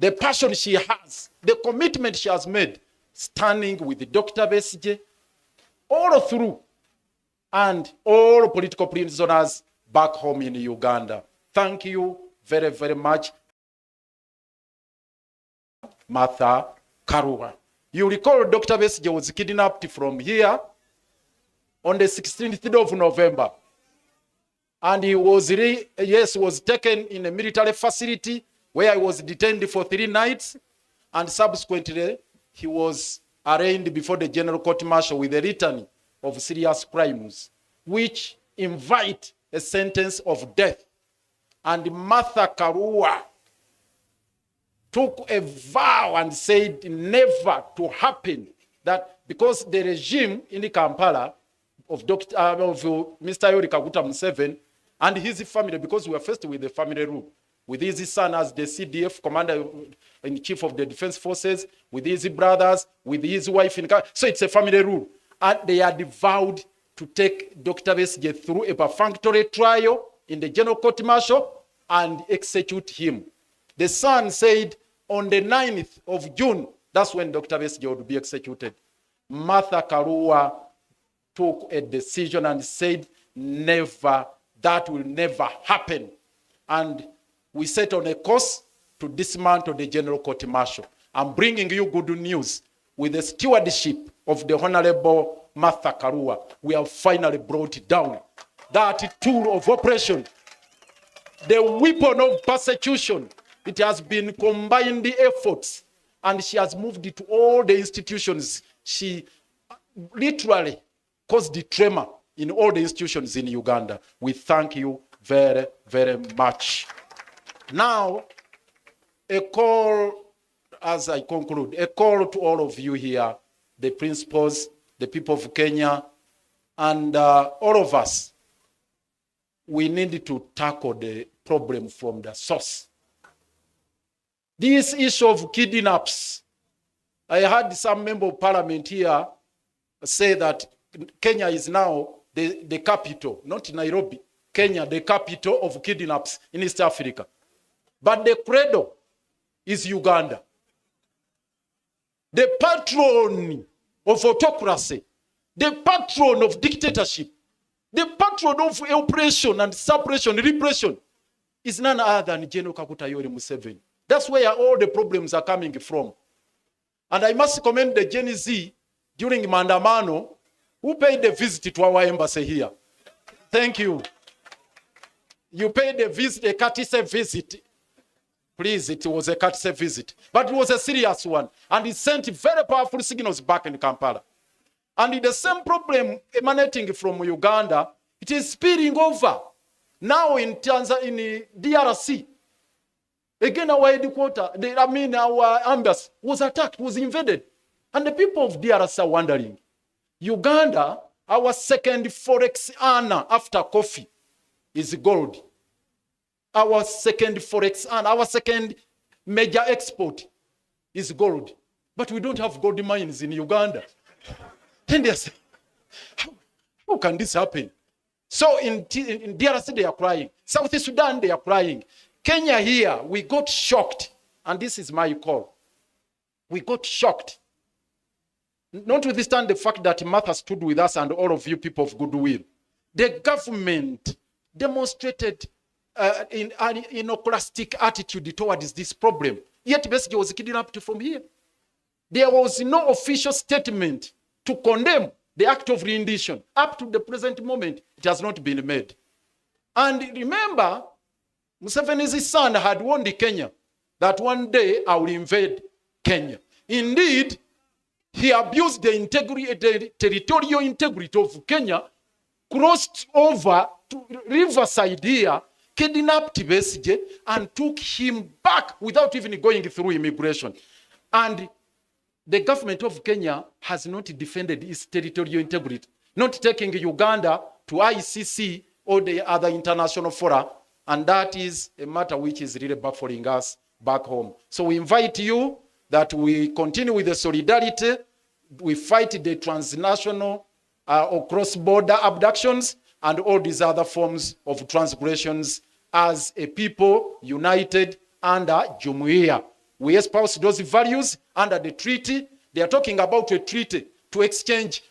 The passion she has, the commitment she has made, standing with Dr. Besigye all through, and all political prisoners back home in Uganda. Thank you very, very much, Martha Karua. You recall Dr. Besigye was kidnapped from here on the 16th of November. And he was, was taken in a military facility where he was detained for 3 nights. And subsequently, he was arraigned before the General Court Martial with a litany of serious crimes, which invite a sentence of death. And Martha Karua took a vow and said never to happen, that because the regime in the Kampala of Mr. Yoweri Kaguta Museveni and his family, because we were faced with the family rule, with his son as the CDF commander-in-chief of the defense forces, with his brothers, with his wife. So it's a family rule. And they had vowed to take Dr. Besigye through a perfunctory trial in the General Court Martial and execute him. The son said on the 9th of June, that's when Dr. Besigye would be executed. Martha Karua took a decision and said, never, that will never happen. And we set on a course to dismantle the General Court Martial. I'm bringing you good news. With the stewardship of the Honorable Martha Karua, we have finally brought down that tool of oppression, the weapon of persecution. It has been combined the efforts, and she has moved it to all the institutions. She literally caused the tremor in all the institutions in Uganda. We thank you very, very much. Now, a call, as I conclude, a call to all of you here, the principals, the people of Kenya, and all of us. We need to tackle the problem from the source. This issue of kidnaps, I heard some member of parliament here say that Kenya is now the capital, not Nairobi, Kenya, the capital of kidnaps in East Africa. But the cradle is Uganda. The patron of autocracy, the patron of dictatorship, the patron of oppression and suppression, repression, is none other than General Yoweri Museveni. That's where all the problems are coming from. And I must commend the Gen Z during Mandamano who paid a visit to our embassy here. Thank you. You paid a visit, a courtesy visit. Please, it was a courtesy visit. But it was a serious one. And it sent very powerful signals back in Kampala. And the same problem emanating from Uganda, it is spilling over. Now in Tanzania, in DRC, again our headquarters, our embassy was attacked, was invaded. And the people of DRC are wondering, Uganda, our second forex earner after coffee, is gold. Our second forex earner, our second major export is gold. But we don't have gold mines in Uganda. And How can this happen? So in DRC, they are crying. South Sudan, they are crying. Kenya here, we got shocked. And this is my call. We got shocked. Notwithstanding the fact that Martha stood with us and all of you people of goodwill, the government demonstrated an iconoclastic attitude towards this problem. Yet Besigye was kidnapped from here. There was no official statement to condemn the act of rendition. Up to the present moment, it has not been made. And remember, Museveni's son had warned Kenya that one day I will invade Kenya. Indeed, he abused the territorial integrity of Kenya, crossed over to riverside here, kidnapped Besigye, and took him back without even going through immigration. And the government of Kenya has not defended its territorial integrity, not taking Uganda to ICC or the other international fora, and that is a matter which is really baffling us back home. So we invite you that we continue with the solidarity, we fight the transnational or cross-border abductions and all these other forms of transgressions as a people united under Jumuiya. We espouse those values under the treaty. They are talking about a treaty to exchange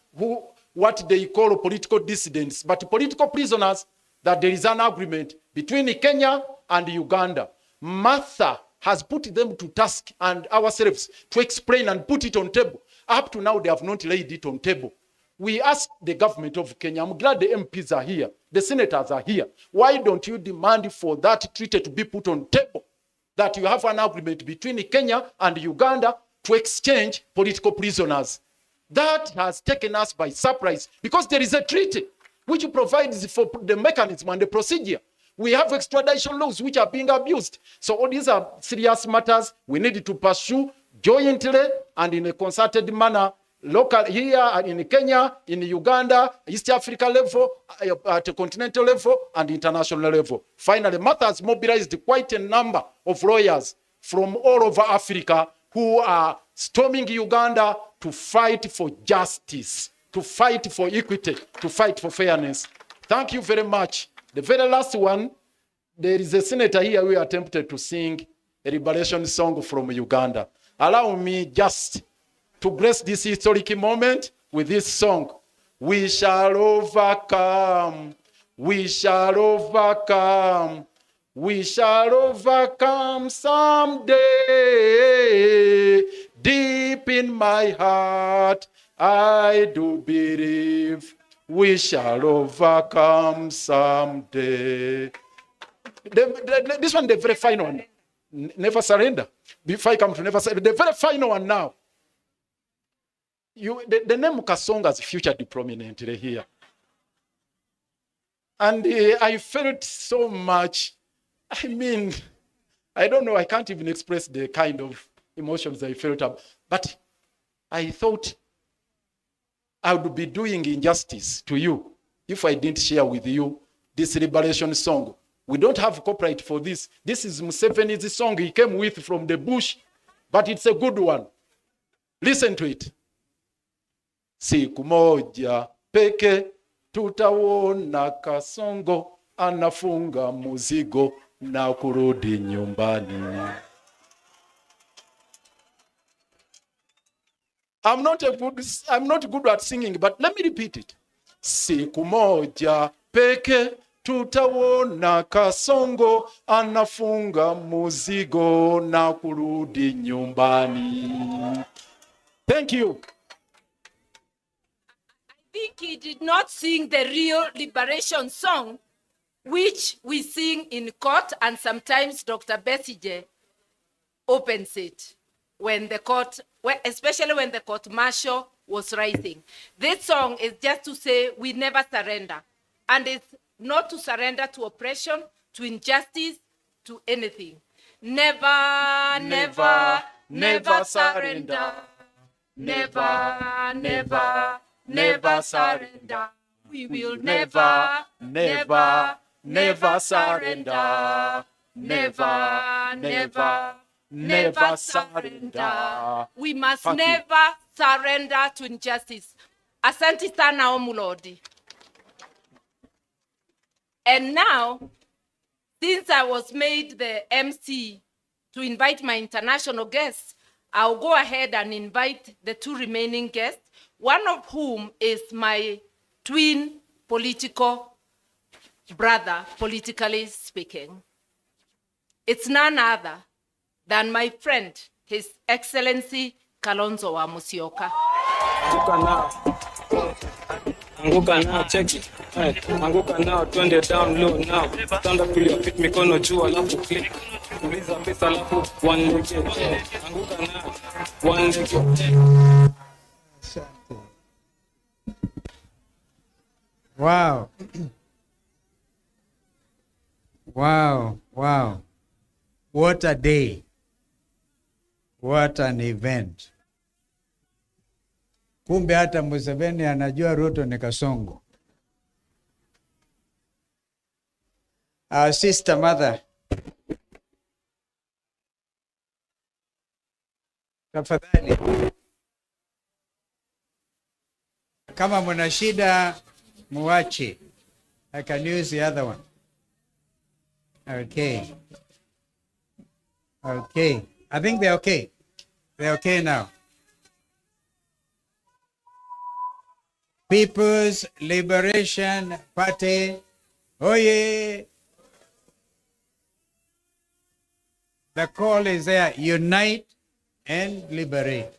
what they call political dissidents, but political prisoners, that there is an agreement between Kenya and Uganda. Martha has put them to task and ourselves to explain and put it on table. Up to now, they have not laid it on table. We ask the government of Kenya, I'm glad the MPs are here, the senators are here. Why don't you demand for that treaty to be put on table? That you have an agreement between Kenya and Uganda to exchange political prisoners. That has taken us by surprise because there is a treaty which provides for the mechanism and the procedure. We have extradition laws which are being abused. So all these are serious matters we need to pursue jointly and in a concerted manner, local here in Kenya, in Uganda, East Africa level, at a continental level and international level. Finally, Martha has mobilized quite a number of lawyers from all over Africa who are storming Uganda to fight for justice, to fight for equity, to fight for fairness. Thank you very much. The very last one, there is a senator here who attempted to sing a liberation song from Uganda. Allow me just to grace this historic moment with this song. We shall overcome. We shall overcome. We shall overcome someday. Deep in my heart, I do believe we shall overcome someday. This one, the very final one. Never surrender. Before I come to never surrender, the very final one now. The name Kasonga is featured prominently here. And I felt so much. I mean, I don't know, I can't even express the kind of emotions I felt. But I thought I would be doing injustice to you if I didn't share with you this liberation song. We don't have copyright for this. This is Museveni's song he came with from the bush, but it's a good one. Listen to it. Siku moja peke tutaona Kasongo anafunga muzigo na kurudi nyumbani. I'm not good at singing, but let me repeat it. Siku moja peke tutaona Kasongo anafunga muzigo na kurudi nyumbani. Thank you.
I think he did not sing the real liberation song, which we sing in court, and sometimes Dr. Besigye opens it when the court, especially when the court martial was rising. This song is just to say we never surrender, and it's not to surrender to oppression, to injustice, to anything. Never, never, never surrender. Never, never, never surrender. We will never, never, never surrender. Never, never, never surrender. We must never surrender to injustice. Asante sana Omulodi. And now, since I was made the MC to invite my international guests, I'll go ahead and invite the 2 remaining guests, one of whom is my twin political brother, politically speaking. It's none other than my friend, His Excellency Kalonzo wa Musyoka.
Anguka now, check it. Anguka now, turn it down low now. Stand up with your feet, mikono juu alafu click. Tuliza pesa alafu one leg. Anguka now, one leg.
Wow. Wow, wow. What a day. What an event. Kumbe hata Museveni anajua Ruto ni kasongo. Our sister mother. Tafadhali. Kama mna shida muache. I can use the other one. Okay. Okay. I think they're okay. They're okay now. People's Liberation Party. Oh yeah. The call is there. Unite and liberate.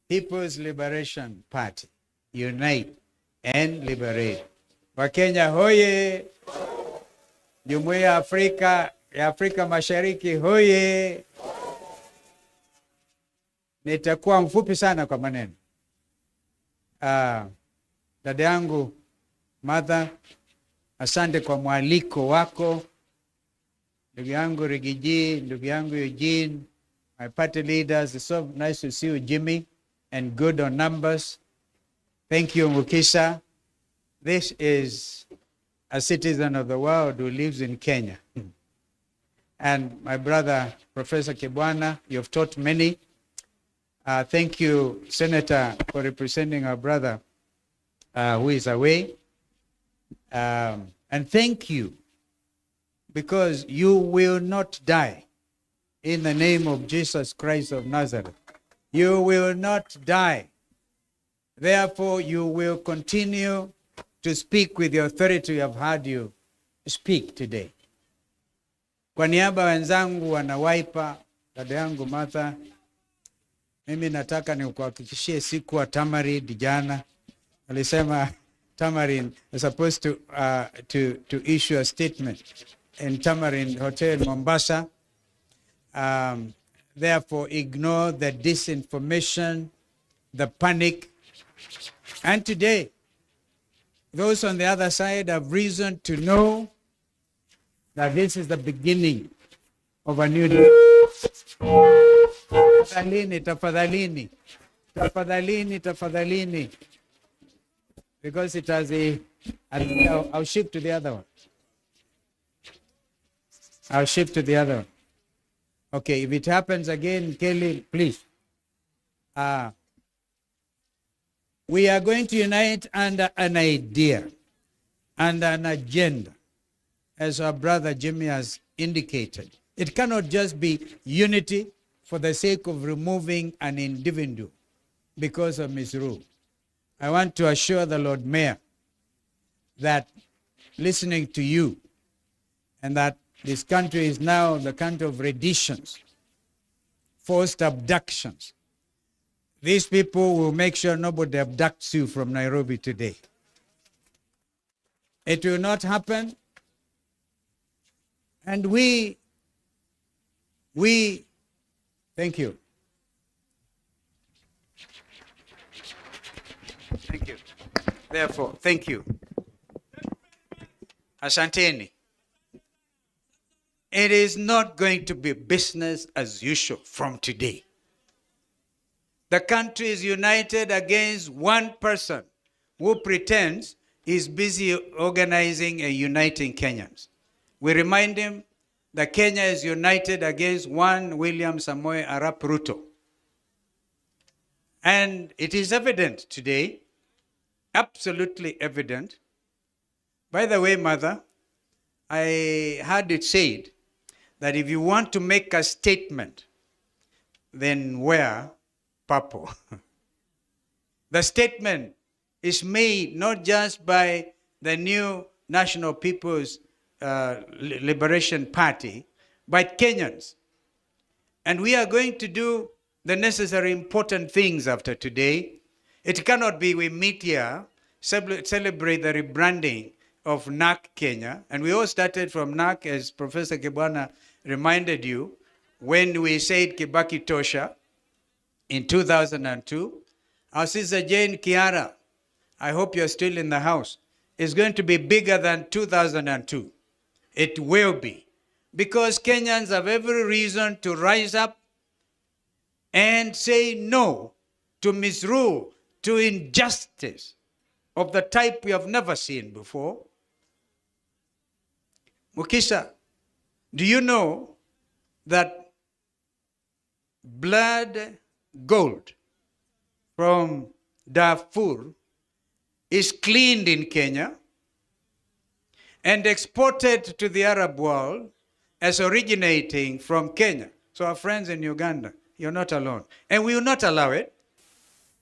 People's Liberation Party. Unite and liberate. Wakenya hoye. Jumuiya ya Afrika Mashariki hoye. Nitakuwa mfupi sana kwa maneno. Dada yangu Martha, asante kwa mwaliko wako. Ndugu yangu Rigiji, ndugu yangu Eugene, my party leaders, it's so nice to see you, Jimmy, and good on numbers. Thank you, Mukisha. This is a citizen of the world who lives in Kenya. And my brother, Professor Kibwana, you've taught many. Thank you, Senator, for representing our brother who is away. And thank you, because you will not die in the name of Jesus Christ of Nazareth. You will not die. Therefore, you will continue to speak with the authority we have heard you speak today. Kwa niaba wenzangu wana Wiper, dada yangu Martha, mimi nataka nikuhakikishie siku wa Tamarin jana. Alisema Tamarin is supposed to issue a statement in Tamarin Hotel Mombasa. Therefore, ignore the disinformation, the panic. And today, those on the other side have reason to know that this is the beginning of a new day. Tafadhalini, tafadhalini, tafadhalini. Because it has I'll shift to the other one. I'll shift to the other one. Okay, if it happens again, Kelly, please. We are going to unite under an idea and an agenda, as our brother Jimmy has indicated. It cannot just be unity for the sake of removing an individual because of misrule. I want to assure the Lord Mayor that listening to you, and that this country is now the country of renditions, forced abductions. These people will make sure nobody abducts you from Nairobi today. It will not happen. And we, thank you. Thank you. Therefore, thank you. Asanteni. It is not going to be business as usual from today. The country is united against one person who pretends he's busy organizing and uniting Kenyans. We remind him that Kenya is united against one William Samoei Arap Ruto. And it is evident today, absolutely evident. By the way, Mother, I heard it said that if you want to make a statement, then wear purple. The statement is made not just by the new National People's Liberation Party, but Kenyans. And we are going to do the necessary important things after today. It cannot be we meet here, celebrate the rebranding of NAC Kenya. And we all started from NAC, as Professor Kibwana reminded you, when we said Kibaki Tosha in 2002. Our sister Jane Kiara, I hope you're still in the house, is going to be bigger than 2002. It will be. Because Kenyans have every reason to rise up and say no to misrule, to injustice of the type we have never seen before. Mukisha, do you know that blood gold from Darfur is cleaned in Kenya and exported to the Arab world as originating from Kenya? So our friends in Uganda, you're not alone. And we will not allow it.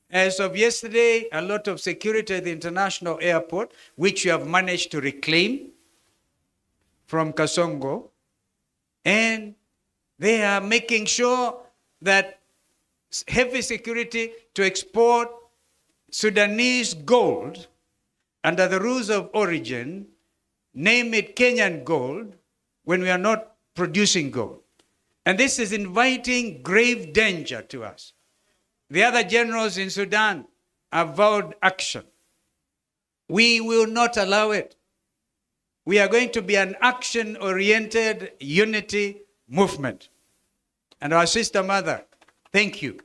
As of yesterday, a lot of security at the international airport, which we have managed to reclaim from Kasongo, and they are making sure that heavy security to export Sudanese gold under the rules of origin, name it Kenyan gold, when we are not producing gold. And this is inviting grave danger to us. The other generals in Sudan have vowed action. We will not allow it. We are going to be an action-oriented unity movement. And our sister mother, thank you.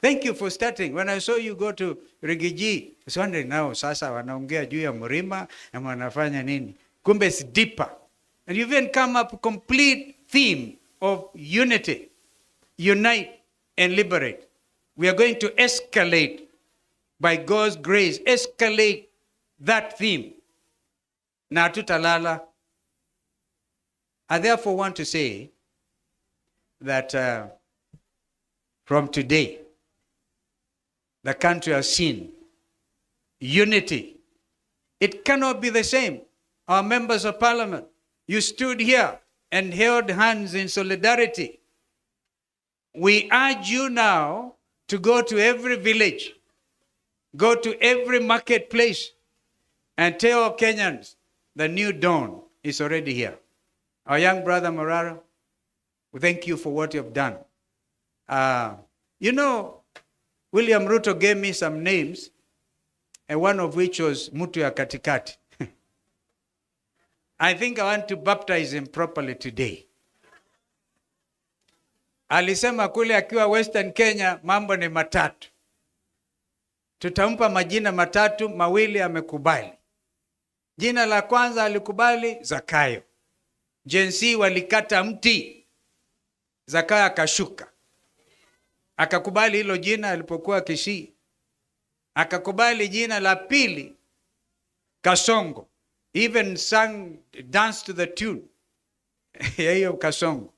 Thank you for starting. When I saw you go to Rigiji, I was wondering now, sasa wanaongea juu ya mlima na wanafanya nini? Kumbe it's deeper. And you even come up with a complete theme of unity, unite and liberate. We are going to escalate, by God's grace, escalate that theme. Na tutalala. I therefore want to say that from today, the country has seen unity. It cannot be the same. Our members of parliament, you stood here and held hands in solidarity. We urge you now to go to every village, go to every marketplace, and tell Kenyans the new dawn is already here. Our young brother Morara, we thank you for what you have done. You know, William Ruto gave me some names, and one of which was Mutu ya Katikati. I think I want to baptize him properly today. Alisema kule akiwa Western Kenya mambo ni matatu. Tutampa majina matatu, mawili amekubali. Jina la kwanza alikubali Zakayo. Jensi walikata mti, Zakayo akashuka. Akakubali hilo jina alipokuwa Kisii. Akakubali jina la pili Kasongo. Even sang, dance to the tune ya hiyo Kasongo.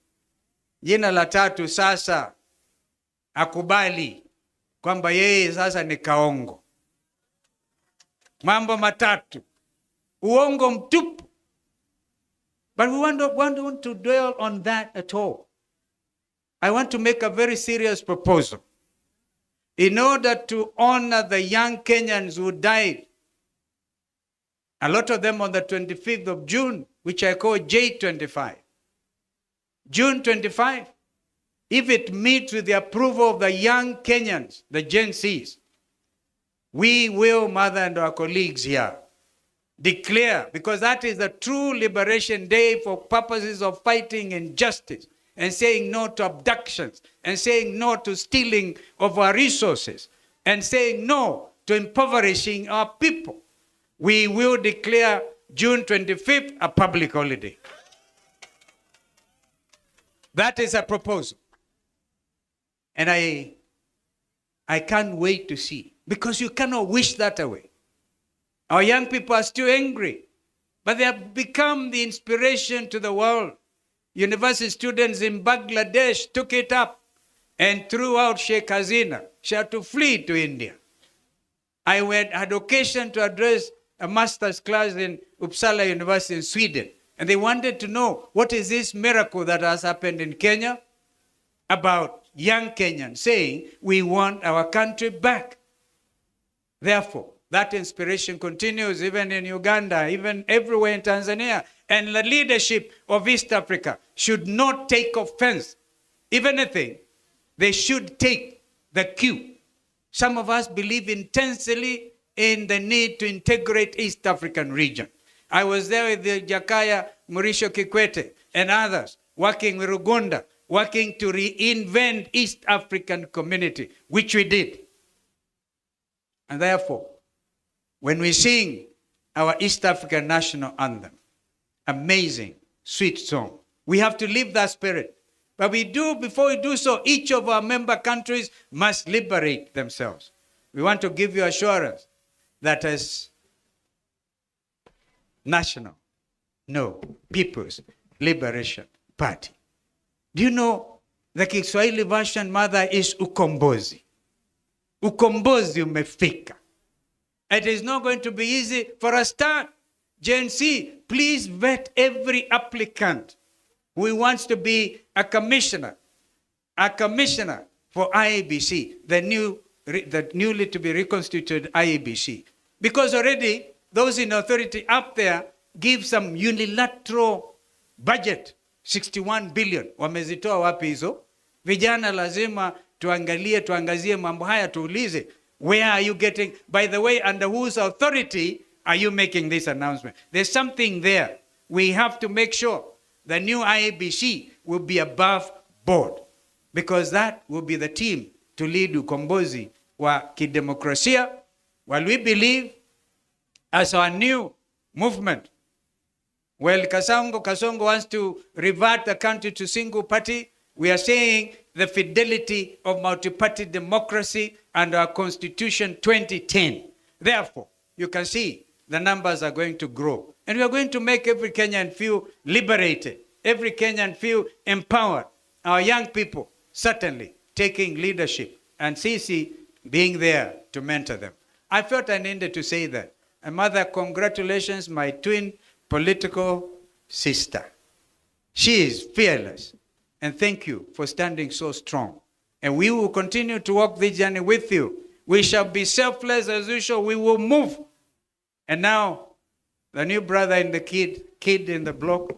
Jina la tatu sasa akubali kwamba yeye sasa ni Kaongo. Mambo matatu. Uongo mtupu. But we don't want to dwell on that at all. I want to make a very serious proposal. In order to honor the young Kenyans who died, a lot of them on the 25th of June, which I call J25. June 25, if it meets with the approval of the young Kenyans, the Gen Zs, we will, Mother and our colleagues here, declare, because that is the true liberation day for purposes of fighting injustice and saying no to abductions and saying no to stealing of our resources and saying no to impoverishing our people. We will declare June 25th a public holiday. That is a proposal. And I I can't wait to see, because you cannot wish that away. Our young people are still angry, but they have become the inspiration to the world. University students in Bangladesh took it up and threw out Sheikh Hasina. She had to flee to India. I had occasion to address a master's class in Uppsala University in Sweden, and they wanted to know, what is this miracle that has happened in Kenya about young Kenyans saying, we want our country back. Therefore, that inspiration continues even in Uganda, even everywhere in Tanzania. And the leadership of East Africa should not take offense. If anything, they should take the cue. Some of us believe intensely in the need to integrate East African region. I was there with the Jakaya Mrisho Kikwete and others, working with Rugunda, working to reinvent East African community, which we did. And therefore, when we sing our East African national anthem, amazing, sweet song, we have to live that spirit. But before we do so, each of our member countries must liberate themselves. We want to give you assurance that as People's Liberation Party. Do you know the Kiswahili version mother is ukombozi? Ukombozi umefika. It is not going to be easy. For a start, Gen Z, please vet every applicant who wants to be a commissioner for IEBC, the newly to be reconstituted IEBC. Because already those in authority up there give some unilateral budget, 61 billion. Wamezitoa wapi hizo? Vijana lazima tuangazie mambo haya, tuulize, where are you getting, by the way, under whose authority are you making this announcement? There's something there. We have to make sure the new IEBC will be above board, because that will be the team to lead ukombozi wa kidemokrasia. While we believe as our new movement, well, Kasongo wants to revert the country to single party, we are saying the fidelity of multi-party democracy and our Constitution 2010. Therefore, you can see the numbers are going to grow. And we are going to make every Kenyan feel liberated, every Kenyan feel empowered. Our young people certainly taking leadership, and Sisi being there to mentor them. I felt I needed to say that. And mother, congratulations, my twin political sister. She is fearless. And thank you for standing so strong. And we will continue to walk this journey with you. We shall be selfless as usual. We will move. And now, the new brother in the kid in the block,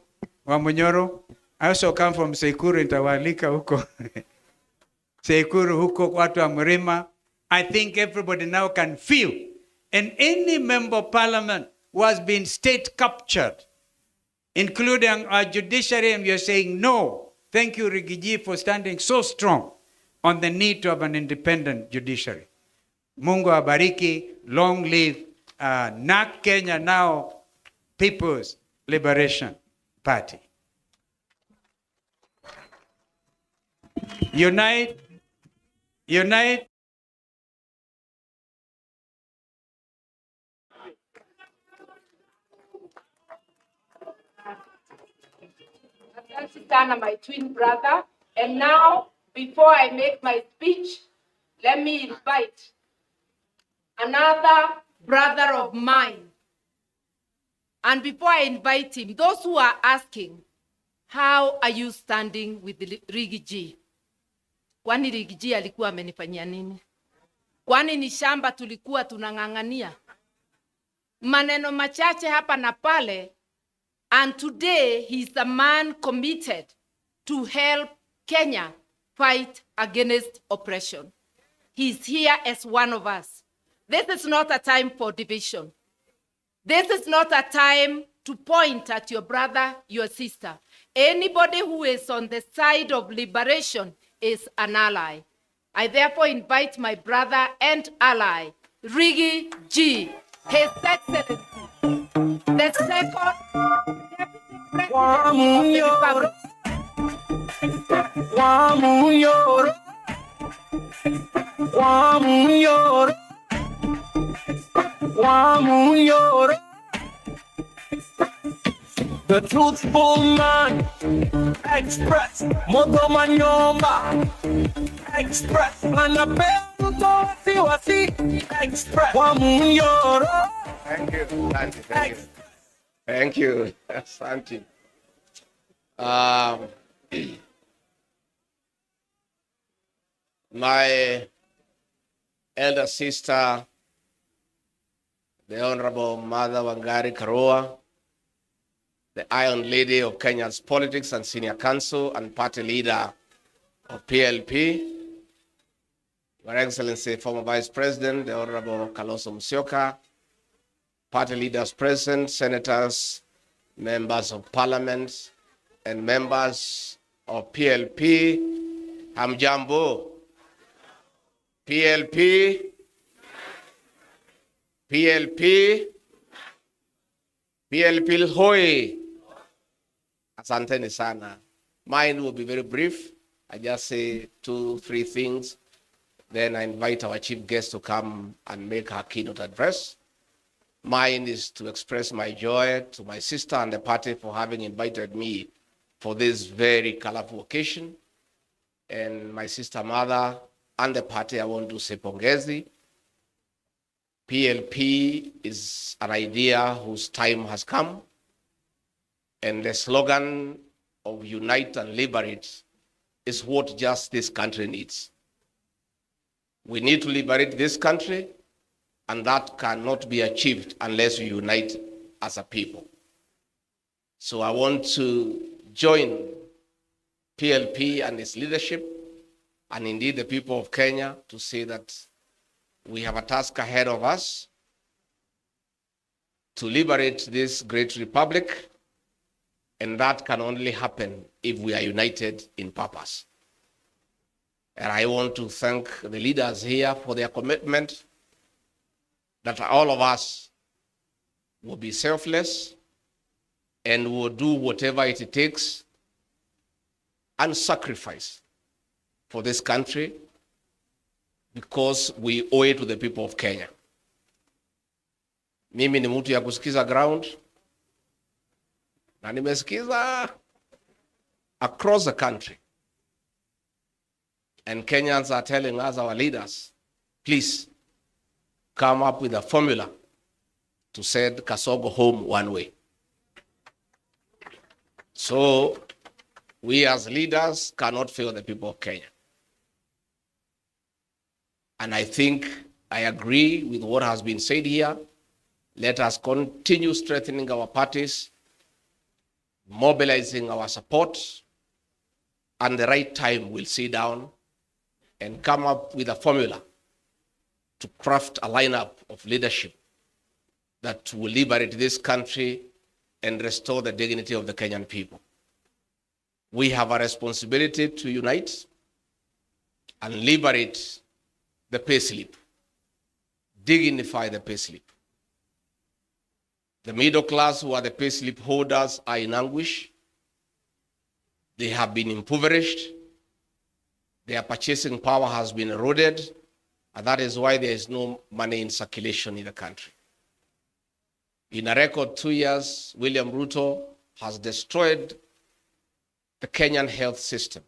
Wamunyoro. I also come from Sekuru, Ntawalika huko. Sekuru huko, watu wa Mrima. I think everybody now can feel. And any member of parliament who has been state captured, including our judiciary, and we are saying no. Thank you, Rigiji, for standing so strong on the need to have an independent judiciary. Mungu abariki, long live NAK Kenya, now People's Liberation Party. Unite, unite.
Sana, my twin brother. And now, before I make my speech, let me invite another brother of mine. And before I invite him, those who are asking, how are you standing with Rigiji? Kwani Rigiji alikuwa amenifanyia nini? Kwani ni shamba tulikuwa tunang'ang'ania? Maneno machache hapa na pale. And today, he's a man committed to help Kenya fight against oppression. He's here as one of us. This is not a time for division. This is not a time to point at your brother, your sister. Anybody who is on the side of liberation is an ally. I therefore invite my brother and ally, Rigi G, His Excellency, the second Deputy President of the Republic.
The truthful man express moto manyoma express anapenda wasi express wa munyoro.
Thank you. Thank you. Asante. My elder sister, the Honorable Mother Wangari Karua, the Iron Lady of Kenya's politics and senior counsel and party leader of PLP, Your Excellency, former Vice President, the Honorable Kalonzo, party leaders present, senators, members of parliament, and members of PLP, Hamjambo, PLP, hoi. Asanteni sana. Mine will be very brief. I just say 2-3 things. Then I invite our chief guest to come and make her keynote address. Mine is to express my joy to my sister and the party for having invited me for this very colorful occasion. And my sister mother and the party, I want to say pongezi. PLP is an idea whose time has come. And the slogan of unite and liberate is what just this country needs. We need to liberate this country, and that cannot be achieved unless we unite as a people. So I want to join PLP and its leadership, and indeed the people of Kenya, to say that we have a task ahead of us to liberate this great republic, and that can only happen if we are united in purpose. And I want to thank the leaders here for their commitment that all of us will be selfless and will do whatever it takes and sacrifice for this country, because we owe it to the people of Kenya. Mimi ni mtu ya kusikiza ground, na nimesikiza across the country. And Kenyans are telling us, our leaders, please come up with a formula to send Kasongo home one way. So we as leaders cannot fail the people of Kenya. And I think I agree with what has been said here. Let us continue strengthening our parties, mobilizing our support, and the right time we'll sit down and come up with a formula to craft a lineup of leadership that will liberate this country and restore the dignity of the Kenyan people. We have a responsibility to unite and liberate the payslip, dignify the payslip. The middle class, who are the payslip holders, are in anguish. They have been impoverished. Their purchasing power has been eroded, and that is why there is no money in circulation in the country. In a record 2 years, William Ruto has destroyed the Kenyan health system.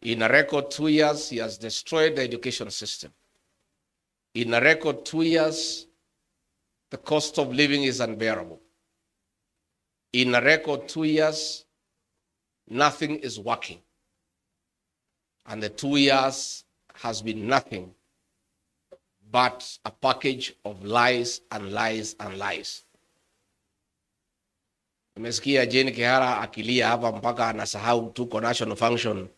In a record 2 years, he has destroyed the education system. In a record 2 years, the cost of living is unbearable. In a record 2 years, nothing is working. And the 2 years has been nothing but a package of lies and lies and lies. Nimesikia Jane Kihara akilia hapa mpaka anasahau tuko national function,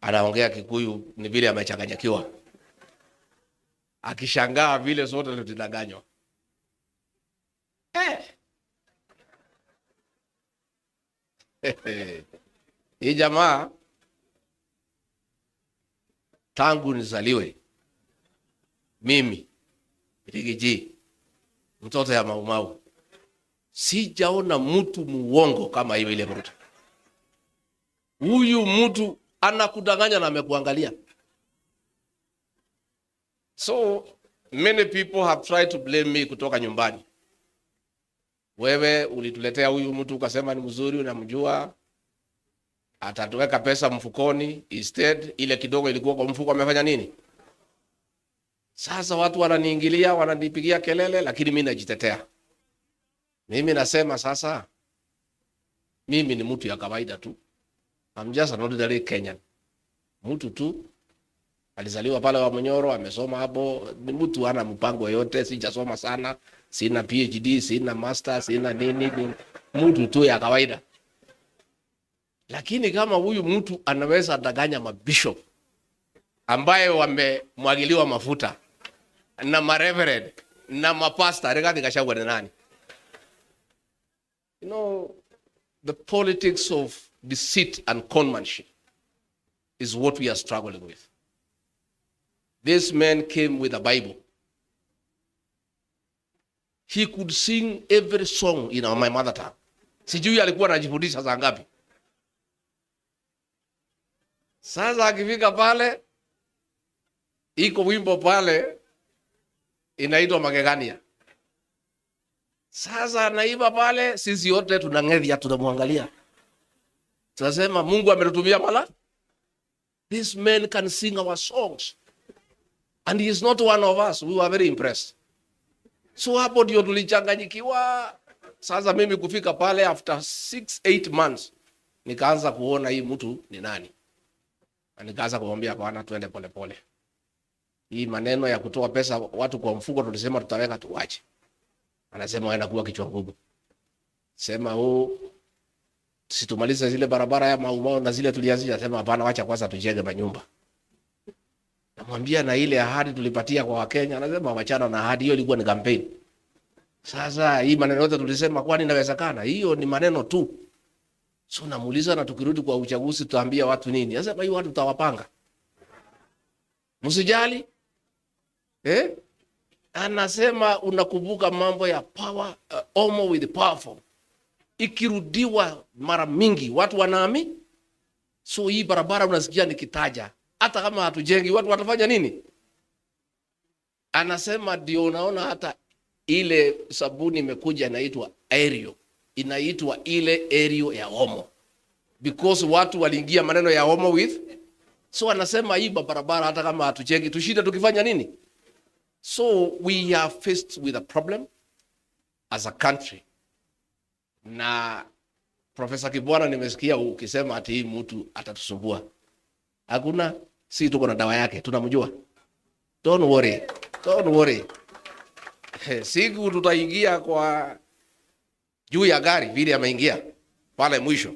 anaongea Kikuyu ni vile amechanganyikiwa, akishangaa vile zote tulidanganywa. Hii jamaa tangu nizaliwe mimi Rigiji, mtoto ya Maumau, sijaona mtu muongo kama hiyo ile mtu. Huyu mtu anakudanganya na amekuangalia.
So many people have tried to blame me kutoka nyumbani. Wewe ulituletea huyu mtu ukasema ni mzuri, unamjua, atatuweka pesa mfukoni, instead ile kidogo ilikuwa kwa mfuko amefanya nini? Sasa watu wananiingilia, wananipigia kelele, lakini mimi najitetea. Mimi nasema sasa, mimi ni mtu ya kawaida tu. I'm just an ordinary Kenyan. Mtu tu alizaliwa pale wa Munyoro, amesoma hapo, ni mtu hana mpango yote, sijasoma sana, sina PhD, sina master, sina nini, mtu tu ya kawaida. Lakini kama huyu mtu anaweza danganya mabishop ambaye wamemwagiliwa mafuta na mareverend na mapasta, Rigathi Gachagua ni nani? You know, the politics of deceit and conmanship is what we are struggling with. This man came with a Bible. He could sing every song in my mother tongue. Sijui alikuwa anajifundisha saa ngapi. Sasa akifika pale, iko wimbo pale inaitwa Magegania. Sasa naiba pale, sisi yote tunang'edhia, tunamwangalia. Tunasema Mungu ametutumia mala. This man can sing our songs. And he is not one of us. We were very impressed. So hapo ndio tulichanganyikiwa. Sasa mimi kufika pale after 6-8 months nikaanza kuona hii mtu ni nani. Na nikaanza kumwambia bwana, twende pole pole. Hii maneno ya kutoa pesa watu kwa mfuko tulisema tutaweka tuache. Anasema waenda kuwa kichwa ngumu. Sema situmalize zile barabara ya Maumau na zile tulianzia, sema hapana, wacha kwanza tujenge manyumba. Namwambia na ile ahadi tulipatia kwa Wakenya, anasema wachana na ahadi hiyo, ilikuwa ni campaign. Sasa hii maneno yote tulisema kwani inawezekana? Hiyo ni maneno tu. So namuuliza, na tukirudi kwa uchaguzi tutaambia watu nini? Anasema hiyo watu tutawapanga. Msijali. Anasema unakumbuka mambo ya power, Omo with the powerful. Ikirudiwa mara mingi watu wanaamini. So hii barabara unasikia nikitaja, hata kama hatujengi watu watafanya nini? Anasema ndio unaona hata ile sabuni imekuja inaitwa Aerial. Inaitwa ile Aerial ya Omo. Because watu waliingia maneno ya Omo with. So anasema hii barabara hata kama hatujengi tushinde tukifanya nini? So we are faced with a problem as a country. Na Professor Kibwana nimesikia ukisema ati hii mtu atatusumbua. Hakuna, si tuko na dawa yake, tunamjua. Don't worry. Don't worry. Siku tutaingia kwa juu ya gari vile ameingia pale mwisho.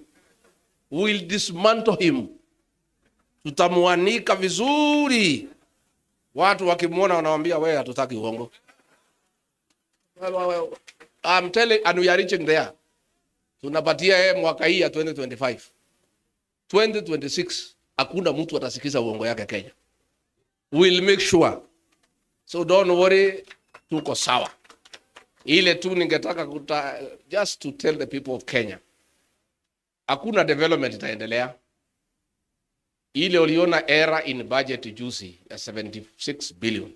We'll dismantle him. Tutamuanika vizuri. Watu wakimuona wanawaambia wewe hatutaki uongo. I'm telling, and we are reaching there. Tunapatia yeye mwaka hii ya 2025. 2026 hakuna mtu atasikiza uongo yake Kenya. We'll make sure. So don't worry, tuko sawa. Ile tu ningetaka just to tell the people of Kenya. Hakuna development itaendelea. Ile uliona era in budget juzi ya 76 billion.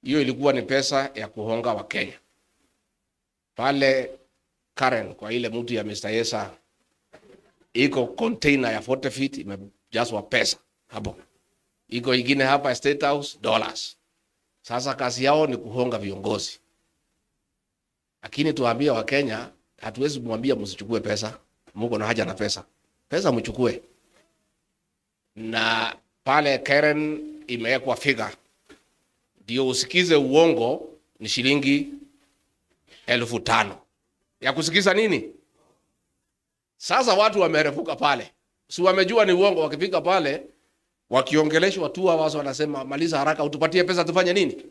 Hiyo ilikuwa ni pesa ya kuhonga wa Kenya. Pale Karen kwa ile mtu ya Mr. Yesa iko container ya 40 feet imejazwa pesa hapo. Iko ingine hapa State House dollars. Sasa kazi yao ni kuhonga viongozi. Lakini tuambia wa Kenya hatuwezi kumwambia msichukue pesa. Mungu na haja na pesa. Pesa mchukue. Na pale Karen imewekwa figure. Ndio usikize uongo ni shilingi 5,000. Ya kusikiza nini? Sasa watu wamerefuka pale. Si wamejua ni uongo, wakifika pale wakiongeleshwa tu wazo wanasema maliza haraka utupatie pesa tufanye nini?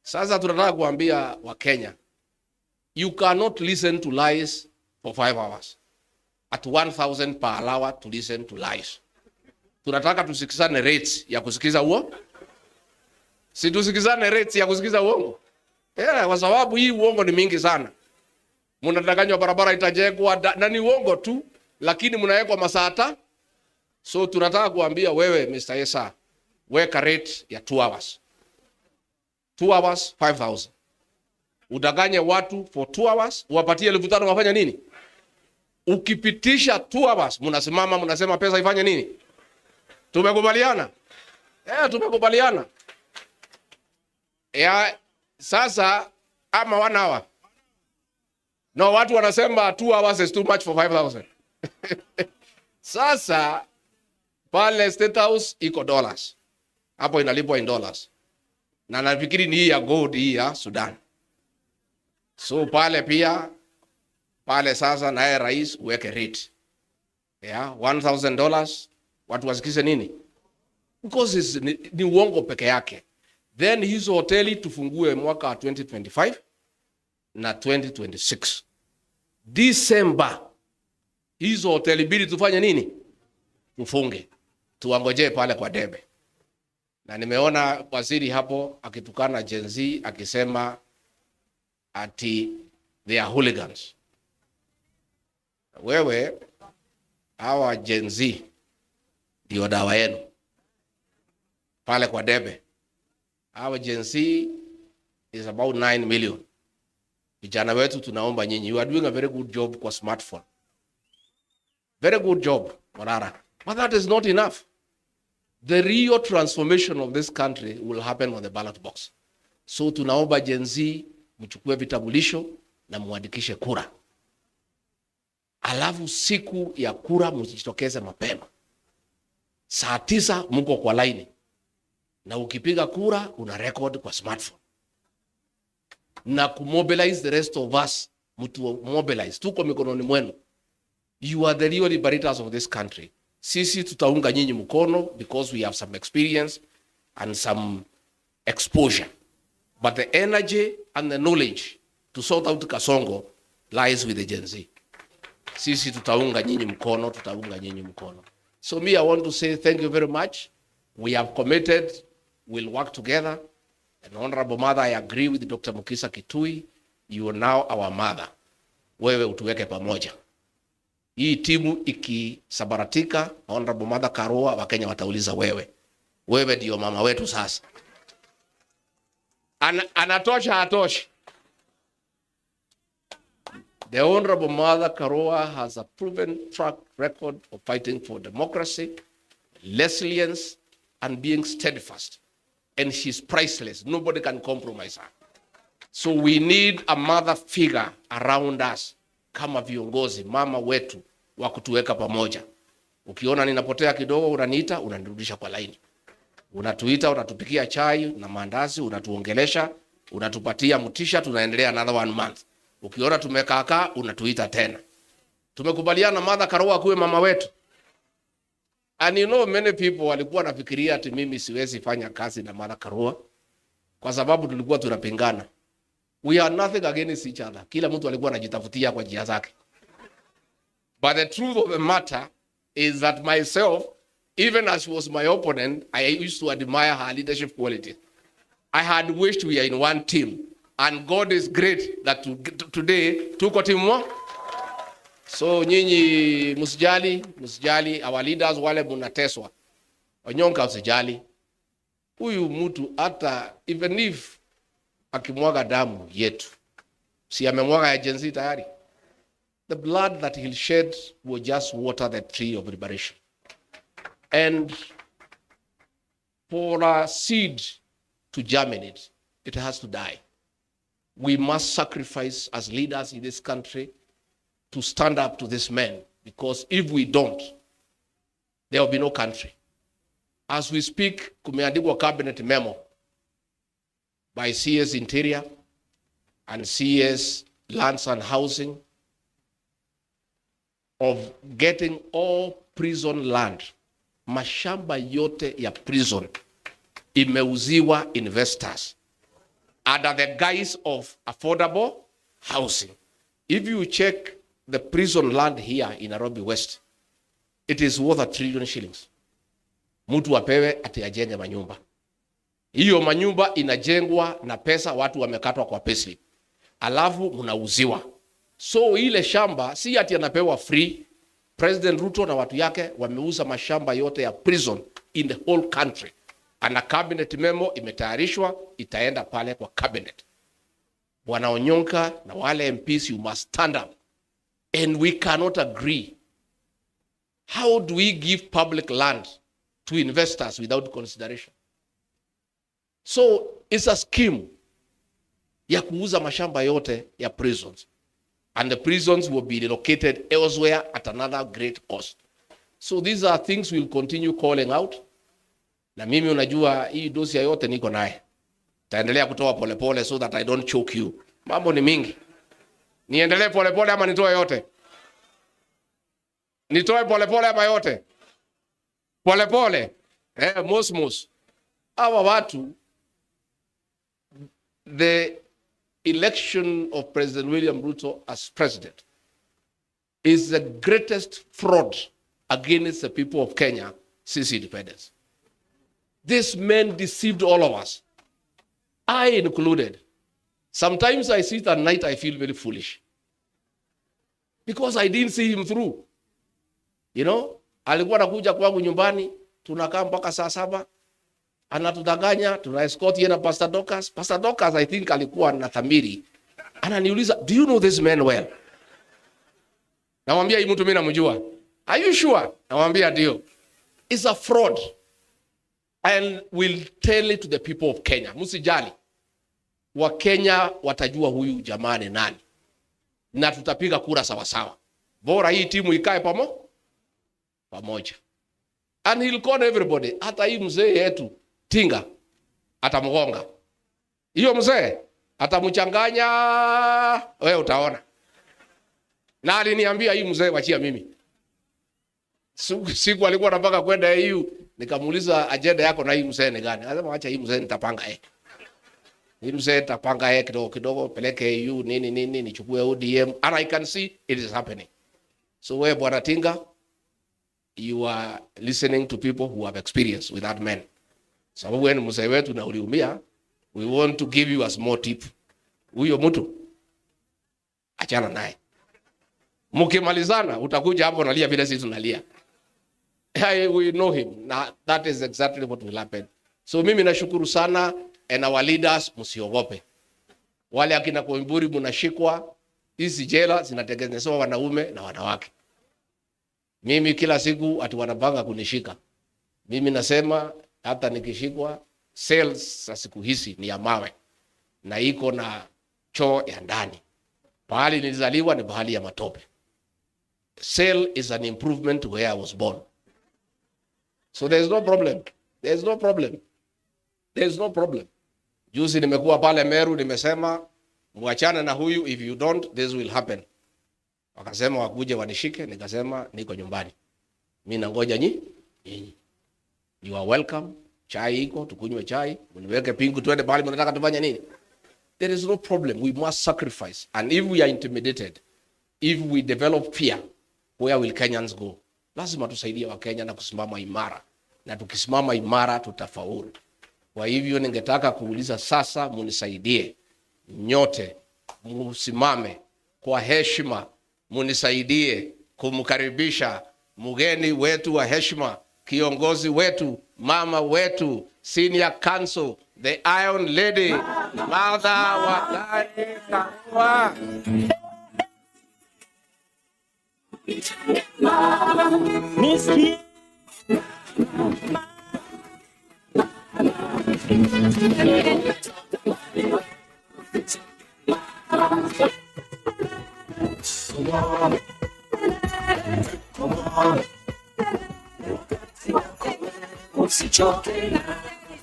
Sasa tunataka kuambia wa Kenya, you cannot listen to lies for 5 hours. At 1,000 per hour to listen to lies. Tunataka tusikizane rates ya kusikiza uongo. Si tusikizane rates ya kusikiza uongo. Kwa sababu hii uongo ni mingi sana. Mnadanganywa barabara itajengwa na ni uongo tu, lakini mnawekwa masaa. So tunataka kuambia wewe Mr. Yesa, weka rate ya 2 hours. 2 hours 5,000. Udanganye watu for 2 hours, uwapatie 5,000 wafanya nini? Ukipitisha 2 hours, mnasimama mnasema pesa ifanye nini? Tumekubaliana? Tumekubaliana. Sasa ama 1 hour. No, watu wanasema 2 hours is too much for 5,000. Sasa pale State House iko dollars. Hapo inalipwa in dollars. Na nafikiri ni hii ya gold hii ya Sudan. So pale pia pale sasa naye rais uweke rate. $1,000. Watu wasikize nini? Because ni uongo peke yake. Then hizo hoteli tufungue mwaka 2025 na 2026. December hizo hoteli bili tufanye nini? Tufunge. Tuangoje pale kwa debe. Na nimeona waziri hapo akitukana Gen Z akisema ati they are hooligans. Wewe hawa Gen Z ndio dawa yenu pale kwa debe. Hawa Gen Z is about 9 million. Vijana wetu tunaomba nyinyi, you are doing a very good job kwa smartphone. Very good job, Morara. But that is not enough. The real transformation of this country will happen on the ballot box. So tunaomba Gen Z mchukue vitambulisho na muandikishe kura. Alafu siku ya kura mjitokeze mapema. Saa 9 mko kwa line. Na ukipiga kura una record kwa smartphone. Na kumobilize the rest of us, mtu mobilize. Tuko mikononi mwenu. You are the real liberators of this country. Sisi tutaunga nyinyi mkono because we have some experience and some exposure. But the energy and the knowledge to sort out Kasongo lies with the Gen Z. Sisi tutaunga nyinyi mkono, tutaunga nyinyi mkono. So me, I want to say thank you very much. We have committed, we'll work together. And Honorable Mother, I agree with Dr. Mukisa Kitui. You are now our mother. Wewe utuweke pamoja. Hii timu ikisabaratika, Honorable Mother Karua, Wakenya watauliza wewe. Wewe ndio mama wetu sasa. Anatosha hatoshi. The Honorable Mother Karua has a proven track record of fighting for democracy, resilience, and being steadfast. And she's priceless. Nobody can compromise her. So we need a mother figure around us kama viongozi, mama wetu wa kutuweka pamoja. Ukiona ninapotea kidogo unaniita, unanirudisha kwa line. Unatuita, unatupikia chai na mandazi, unatuongelesha, unatupatia mtisha, tunaendelea another 1 month. Ukiona tumekaa unatuita tena. Tumekubaliana Mother Karua kuwe mama wetu. And you know many people walikuwa nafikiria ati mimi siwezi fanya kazi na Mother Karua kwa sababu tulikuwa tunapingana. We are nothing against each other. Kila mtu alikuwa anajitafutia kwa njia zake. But the truth of the matter is that myself, even as she was my opponent, I used to admire her leadership quality. I had wished we are in one team. And God is great that today tuko team moja. So nyinyi msijali our leaders wale munateswa. Onyonka usijali. Huyu mtu hata even if akimwaga damu yetu, si amemwaga ya Gen Z tayari. The blood that he'll shed will just water the tree of liberation. And for a seed to germinate, it has to die. We must sacrifice as leaders in this country to stand up to this man, because if we don't, there will be no country. As we speak, kumeandikwa cabinet memo by CS Interior and CS Lands and Housing of getting all prison land, mashamba yote ya prison imeuziwa investors under the guise of affordable housing. If you check the prison land here in Nairobi West, it is worth $1 trillion. Mtu apewe ati ajenge manyumba. Hiyo manyumba inajengwa na pesa watu wamekatwa kwa payslip. Alafu mnauziwa. So ile shamba si ati anapewa free. President Ruto na watu yake wameuza mashamba yote ya prison in the whole country Ana cabinet memo imetayarishwa, itaenda pale kwa cabinet. Bwana Onyonka na wale MPs, you must stand up. And we cannot agree. How do we give public land to investors without consideration? So it's a scheme ya kuuza mashamba yote ya prisons. And the prisons will be relocated elsewhere at another great cost. So these are things we'll continue calling out. Na mimi unajua hii dosia yote niko naye. Taendelea kutoa polepole so that I don't choke you. Mambo ni mingi. Niendelee polepole ama nitoe yote? Nitoe polepole ama yote? Polepole. Mos. Hawa watu, the election of President William Ruto as president is the greatest fraud against the people of Kenya since independence. This man deceived all of us, I included. Sometimes I sit at night, I feel very foolish because I didn't see him through. You know, alikuwa anakuja kwangu nyumbani, tunakaa mpaka saa 7, anatudanganya, tuna escort yeye na Pastor Dorcas. Pastor Dorcas, I think alikuwa na dhamiri. Ananiuliza, do you know this man well? Namwambia hii mtu mimi namjua. Are you sure? Namwambia ndio. It's a fraud. And we'll tell it to the people of Kenya. Msijali. Wa Kenya watajua huyu jamaa ni nani. Na tutapiga kura sawa sawa. Bora hii timu ikae pamoja. And he'll call everybody. Hata hii mzee yetu Tinga atamgonga. Hiyo mzee atamchanganya, wewe utaona. Na aliniambia hii mzee wachia mimi. Siku alikuwa anataka kwenda EU, nikamuuliza agenda yako na hii mzee ni gani? Anasema acha hii mzee nitapanga Hii mzee nitapanga kidogo peleke EU nini nichukue ODM, and I can see it is happening. So wewe bwana Tinga, you are listening to people who have experience with that man. Sababu wewe ni mzee wetu na uliumia, we want to give you a small tip. Huyo mtu achana naye. Mkimalizana utakuja hapo unalia vile sisi tunalia. We know him. Now, that is exactly what will happen. So mimi nashukuru sana, and our leaders msiogope. Wale akina Koimburi mnashikwa, hizi jela zinatengenezwa wanaume na wanawake. Mimi kila siku ati wanapanga kunishika. Mimi nasema hata nikishikwa, cells za siku hizi ni ya mawe na iko na choo ya ndani. Pahali nilizaliwa ni pahali ya matope. Cell is an improvement where I was born. So there's no problem. There's no problem. There's no problem. Juzi nimekuwa pale Meru, nimesema muachane na huyu, if you don't this will happen. Wakasema wakuje wanishike, nikasema niko nyumbani. Mimi nangoja nyinyi. You are welcome. Chai iko, tukunywe chai, mniweke pingu twende bali mnataka tufanye nini? There is no problem. We must sacrifice. And if we are intimidated, if we develop fear, where will Kenyans go? Lazima tusaidie wa Kenya na kusimama imara. Na tukisimama imara tutafaulu. Kwa hivyo ningetaka kuuliza sasa, munisaidie nyote, musimame kwa heshima, munisaidie kumkaribisha mgeni wetu wa heshima, kiongozi wetu, mama wetu, senior counsel, the Iron Lady, Martha Wangari Karua.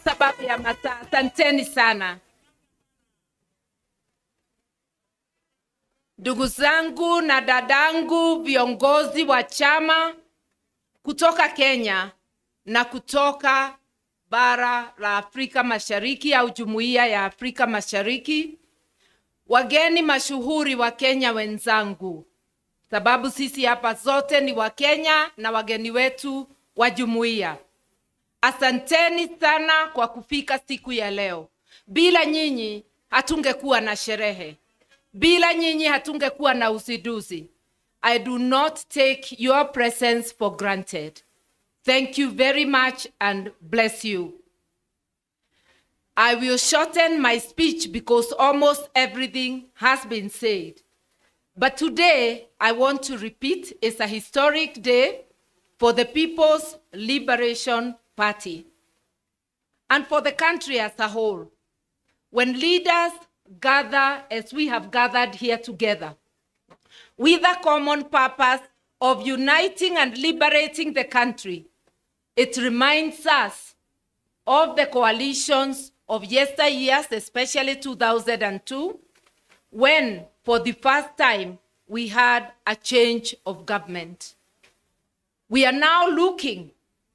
Sababu ya masaa, asanteni sana. Ndugu zangu na dadangu, viongozi wa chama kutoka Kenya na kutoka bara la Afrika Mashariki au Jumuiya ya Afrika Mashariki, wageni mashuhuri wa Kenya wenzangu, sababu sisi hapa zote ni wa Kenya na wageni wetu wa jumuiya. Asanteni sana kwa kufika siku ya leo. Bila nyinyi hatungekuwa na sherehe. Bila nyinyi hatungekuwa na uzinduzi. I do not take your presence for granted. Thank you very much and bless you. I will shorten my speech because almost everything has been said. But today, I want to repeat, it's a historic day for the People's Liberation Party and for the country as a whole. When leaders gather as we have gathered here together, with a common purpose of uniting and liberating the country, it reminds us of the coalitions of yesteryears, especially 2002, when for the first time we had a change of government. We are now looking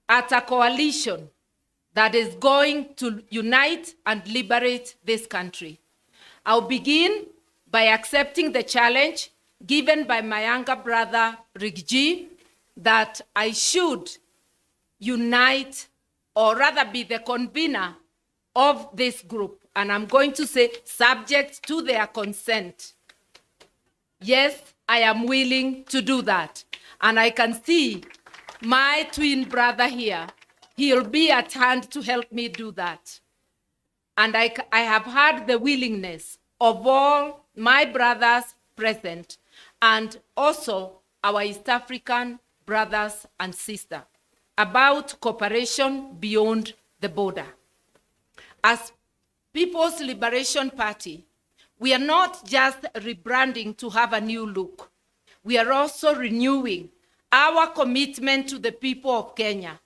at a coalition that is going to unite and liberate this country. I'll begin by accepting the challenge given by my younger brother, Eugene, that I should unite, or rather be the convener of this group. And I'm going to say, subject to their consent. Yes, I am willing to do that. And I can see my twin brother here. He'll be at hand to help me do that. And I have had the willingness of all my brothers present, and also our East African brothers and sisters, about cooperation beyond the border. As People's Liberation Party, we are not just rebranding to have a new look. We are also renewing our commitment to the people of Kenya,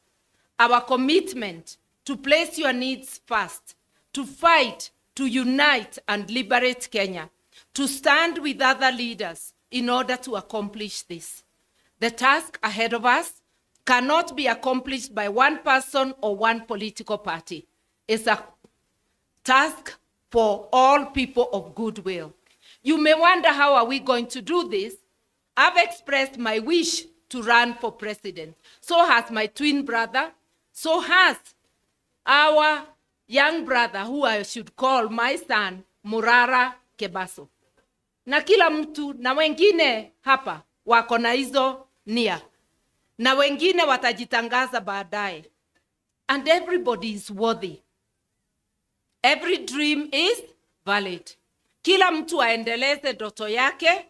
our commitment to place your needs first, to fight, to unite and liberate Kenya, to stand with other leaders in order to accomplish this. The task ahead of us cannot be accomplished by one person or one political party. It's a task for all people of goodwill. You may wonder, how are we going to do this? I've expressed my wish to run for president. So has my twin brother. So has our young brother, who I should call my son, Morara Kebaso. Na kila mtu na wengine hapa wako na hizo nia. Na wengine watajitangaza baadaye. And everybody is worthy. Every dream is valid. Kila mtu aendeleze ndoto yake,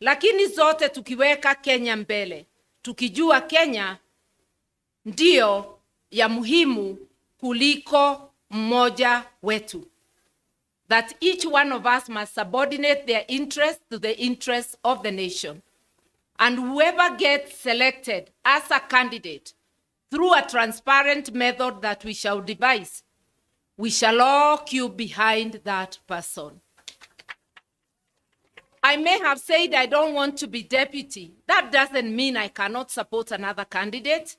lakini zote tukiweka Kenya mbele. Tukijua Kenya ndio ya muhimu kuliko mmoja wetu. That each one of us must subordinate their interests to the interests of the nation. And whoever gets selected as a candidate through a transparent method that we shall devise, we shall all queue behind that person. I may have said I don't want to be deputy. That doesn't mean I cannot support another candidate.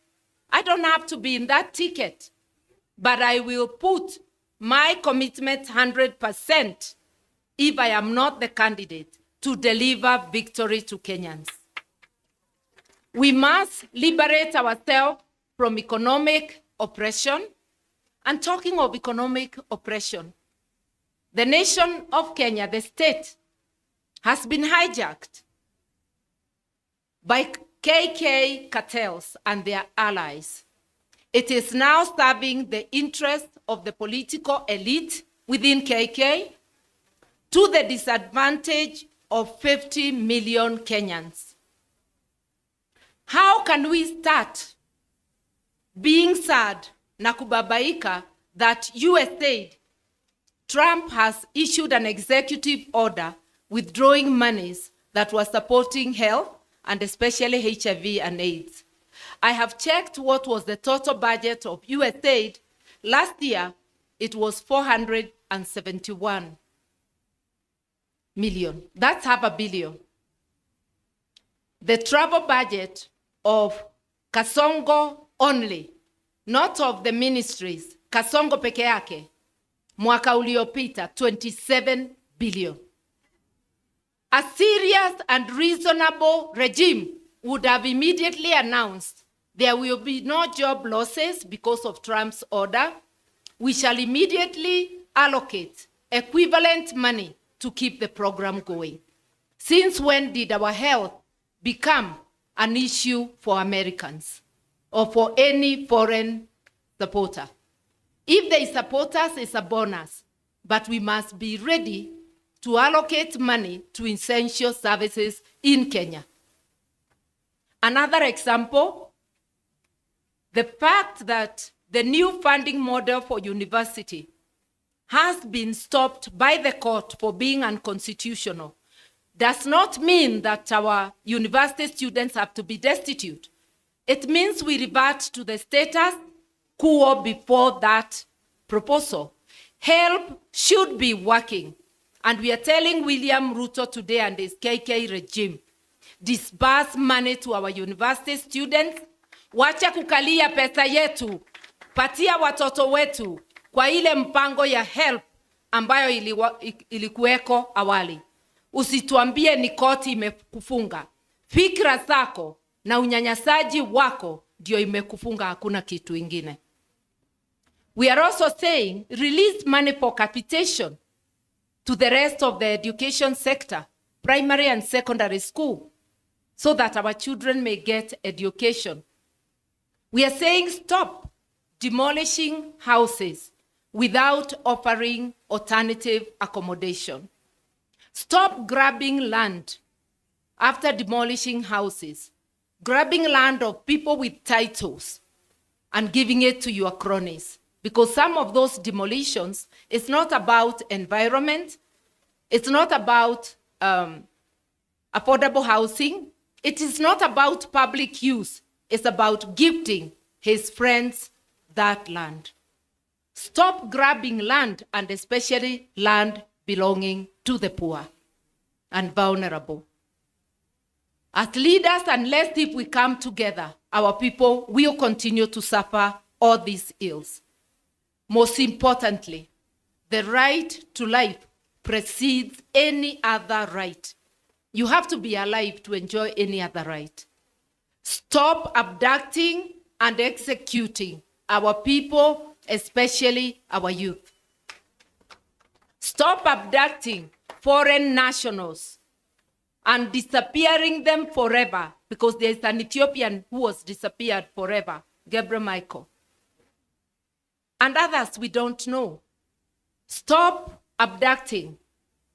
I don't have to be in that ticket. But I will put my commitment 100% if I am not the candidate to deliver victory to Kenyans. We must liberate ourselves from economic oppression. And talking of economic oppression, the nation of Kenya, the state, has been hijacked by KK cartels and their allies. It is now serving the interests of the political elite within KK to the disadvantage of 50 million Kenyans. How can we start being sad na kubabaika that USAID, Trump has issued an executive order withdrawing monies that were supporting health and especially HIV and AIDS? I have checked what was the total budget of USAID. Last year, it was 471 million. That's $500 million. The travel budget of Kasongo only, not of the ministries, Kasongo peke yake, mwaka uliopita, 27 billion. A serious and reasonable regime would have immediately announced there will be no job losses because of Trump's order. We shall immediately allocate equivalent money to keep the program going. Since when did our health become an issue for Americans or for any foreign supporter? If they support us, it's a bonus. But we must be ready to allocate money to essential services in Kenya. Another example, the fact that the new funding model for university has been stopped by the court for being unconstitutional does not mean that our university students have to be destitute. It means we revert to the status quo before that proposal. Help should be working. And we are telling William Ruto today and his KK regime, disburse money to our university students, wacha kukalia pesa yetu, patia watoto wetu kwa ile mpango ya help ambayo ilikuweko awali. Usituambie ni koti imekufunga. Fikra zako na unyanyasaji wako ndio imekufunga, hakuna kitu ingine. We are also saying release money for capitation to the rest of the education sector, primary and secondary school, so that our children may get education. We are saying stop demolishing houses without offering alternative accommodation. Stop grabbing land after demolishing houses, grabbing land of people with titles and giving it to your cronies. Because some of those demolitions, it's not about environment, it's not about affordable housing, it is not about public use, it's about gifting his friends that land. Stop grabbing land, and especially land belonging to the poor and vulnerable. As leaders, unless if we come together, our people will continue to suffer all these ills. Most importantly, the right to life precedes any other right. You have to be alive to enjoy any other right. Stop abducting and executing our people, especially our youth. Stop abducting foreign nationals and disappearing them forever, because there is an Ethiopian who was disappeared forever, Gabriel Michael. And others we don't know. Stop abducting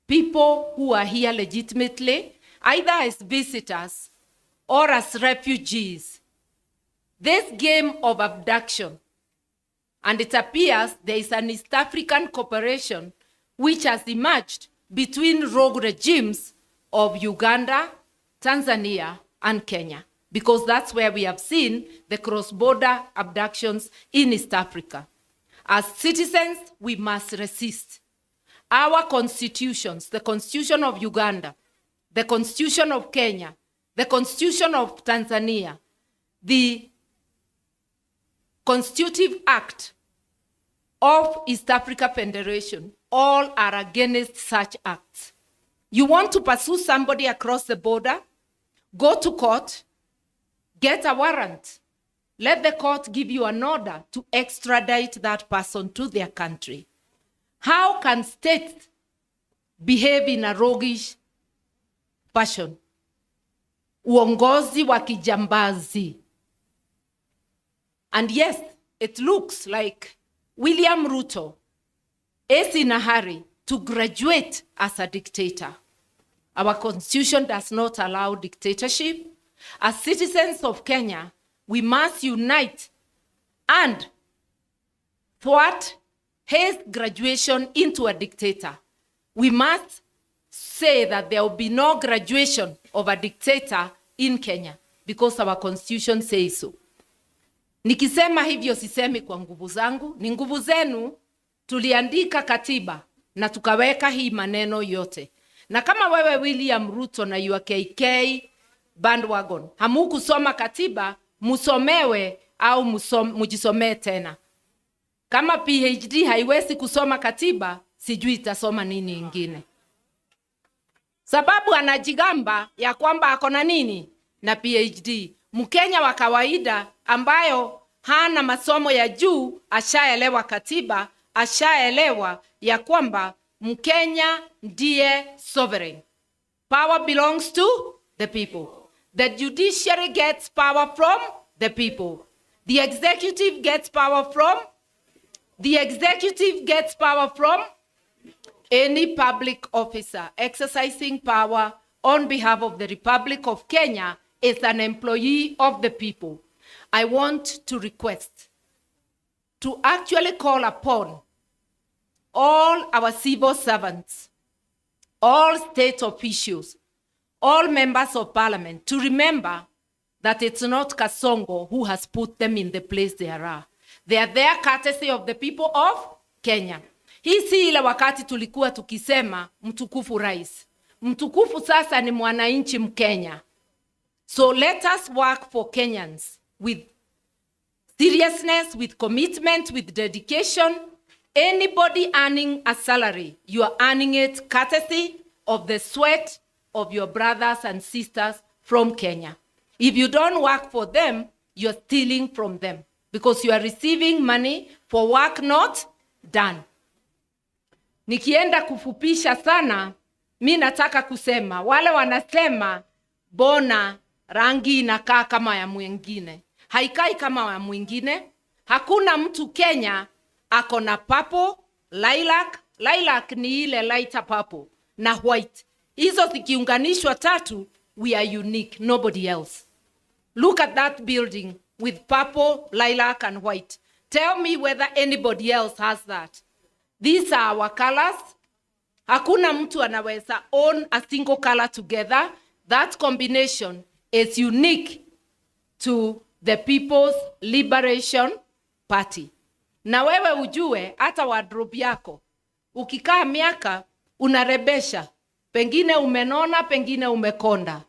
people who are here legitimately, either as visitors or as refugees. This game of abduction, and it appears there is an East African cooperation which has emerged between rogue regimes of Uganda, Tanzania, and Kenya, because that's where we have seen the cross-border abductions in East Africa. As citizens, we must resist. Our constitutions, the Constitution of Uganda, the Constitution of Kenya, the Constitution of Tanzania, the Constitutive Act of East Africa Federation, all are against such acts. You want to pursue somebody across the border? Go to court, get a warrant. Let the court give you an order to extradite that person to their country. How can states behave in a roguish fashion? Uongozi wa kijambazi. And yes, it looks like William Ruto is in a hurry to graduate as a dictator. Our constitution does not allow dictatorship. As citizens of Kenya, we must unite and thwart his graduation into a dictator. We must say that there will be no graduation of a dictator in Kenya because our constitution says so. Nikisema hivyo sisemi kwa nguvu zangu, ni nguvu zenu. Tuliandika katiba na tukaweka hii maneno yote. Na kama wewe William Ruto na your KK bandwagon hamukusoma katiba, musomewe au mujisomee tena. Kama PhD haiwezi kusoma katiba, sijui itasoma nini ingine. Sababu anajigamba ya kwamba akona nini na PhD. Mkenya wa kawaida ambayo hana masomo ya juu ashaelewa katiba, ashaelewa ya kwamba Mkenya ndiye sovereign. Power belongs to the people. The judiciary gets power from the people. The executive gets power from The executive gets power from any public officer exercising power on behalf of the Republic of Kenya is an employee of the people. I want to request to actually call upon all our civil servants, all state officials, all members of parliament to remember that it's not Kasongo who has put them in the place they are. They are there courtesy of the people of Kenya. Hii si ile wakati tulikuwa tukisema mtukufu rais. Mtukufu sasa ni mwananchi Mkenya. So let us work for Kenyans with seriousness, with commitment, with dedication. Anybody earning a salary, you are earning it courtesy of the sweat of your brothers and sisters from Kenya. If you don't work for them, you're stealing from them because you are receiving money for work not done. Nikienda kufupisha sana, mi nataka kusema, wale wanasema, bona rangi inakaa kama ya mwingine. Haikai kama ya mwingine. Hakuna mtu Kenya ako na purple, lilac. Lilac ni ile lighter purple na white. Hizo zikiunganishwa tatu, we are unique, nobody else. Look at that building with purple, lilac and white. Tell me whether anybody else has that. These are our colors. Hakuna mtu anaweza own a single color together. That combination is unique to the People's Liberation Party. Na wewe ujue hata wardrobe yako. Ukikaa miaka unarebesha. Pengine umenona, pengine umekonda.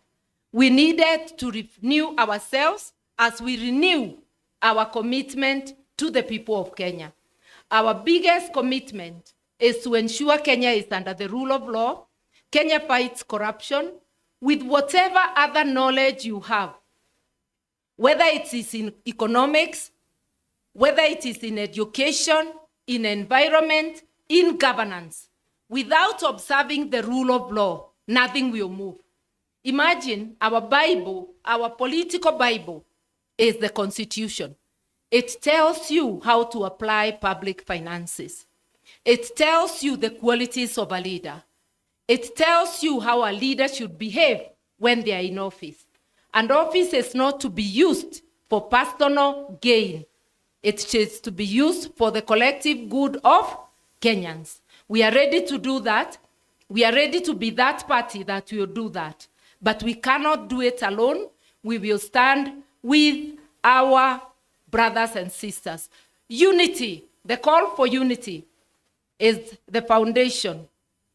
We needed to renew ourselves as we renew our commitment to the people of Kenya. Our biggest commitment is to ensure Kenya is under the rule of law. Kenya fights corruption with whatever other knowledge you have. Whether it is in economics, whether it is in education, in environment, in governance. Without observing the rule of law, nothing will move. Imagine our Bible, our political Bible, is the Constitution. It tells you how to apply public finances. It tells you the qualities of a leader. It tells you how a leader should behave when they are in office. And office is not to be used for personal gain. It is to be used for the collective good of Kenyans. We are ready to do that. We are ready to be that party that will do that. But we cannot do it alone. We will stand with our brothers and sisters. Unity, the call for unity, is the foundation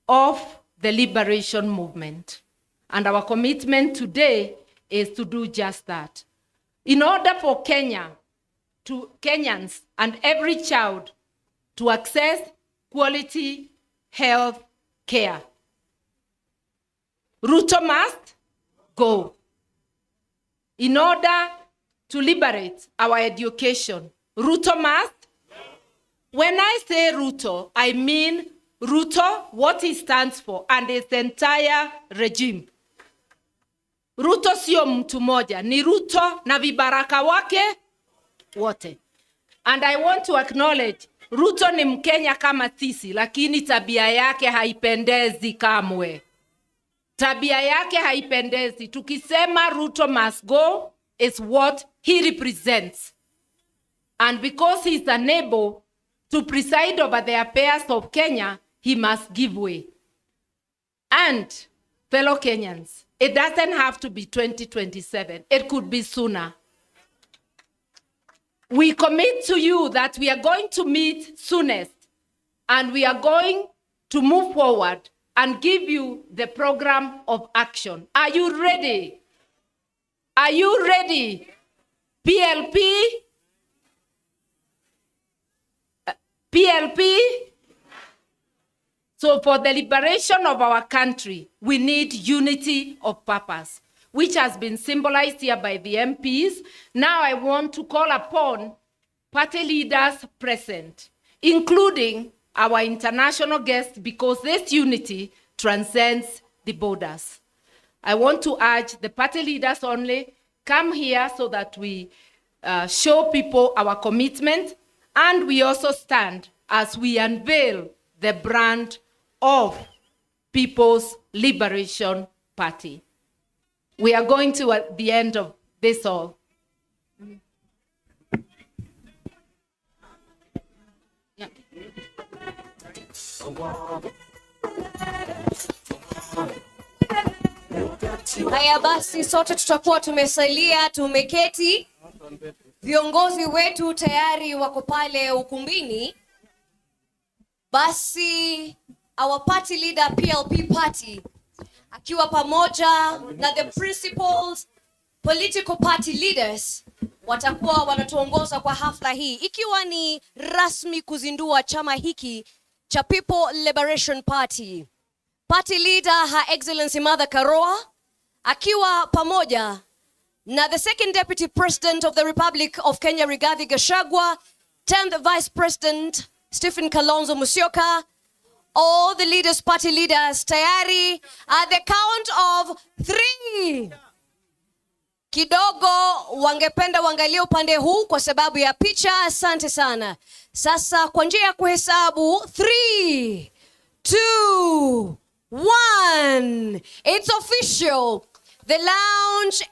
of the liberation movement. And our commitment today is to do just that. In order for Kenyans and every child to access quality health care, Ruto must go. In order to liberate our education, Ruto must. When I say Ruto, I mean Ruto, what he stands for, and his entire regime. Ruto sio mtu moja, ni Ruto na vibaraka wake wote. And I want to acknowledge, Ruto ni Mkenya kama sisi, lakini tabia yake haipendezi kamwe. Tabia yake haipendezi. Tukisema Ruto must go is what he represents. And because he is unable to preside over the affairs of Kenya, he must give way. And fellow Kenyans, it doesn't have to be 2027. It could be sooner. We commit to you that we are going to meet soonest, and we are going to move forward and give you the program of action. Are you ready? Are you ready? PLP? PLP? So for the liberation of our country, we need unity of purpose, which has been symbolized here by the MPs. Now I want to call upon party leaders present, including our international guests, because this unity transcends the borders. I want to urge the party leaders only, come here so that we show people our commitment. And we also stand as we unveil the brand of People's Liberation Party. We are going to at the end of this all. Yeah.
Haya basi, sote tutakuwa tumesalia, tumeketi. Viongozi wetu tayari wako pale ukumbini. Basi our party leader, PLP party, akiwa pamoja na the principals political party leaders, watakuwa wanatuongoza kwa hafla hii, ikiwa ni rasmi kuzindua chama hiki cha People Liberation Party. Party leader Her Excellency Mother Karua, akiwa pamoja na the second deputy president of the Republic of Kenya, Rigathi Gachagua, 10th vice president Stephen Kalonzo Musyoka, all the leaders, party leaders, tayari at the count of 3. Kidogo wangependa wangalia upande huu kwa sababu ya picha. Asante sana. Sasa kwa njia ya kuhesabu 3, 2, 1. It's official. The lounge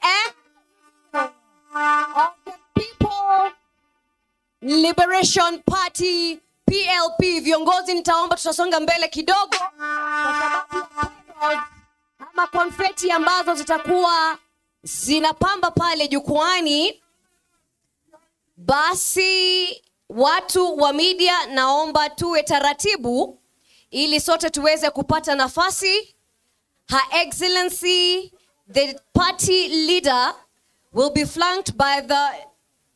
of the People Liberation Party, PLP. Viongozi nitaomba tutasonga mbele kidogo kwa sababu ama konfeti ambazo zitakuwa zinapamba pale jukwani. Basi watu wa media, naomba tuwe taratibu ili sote tuweze kupata nafasi. Her Excellency the party leader will be flanked by the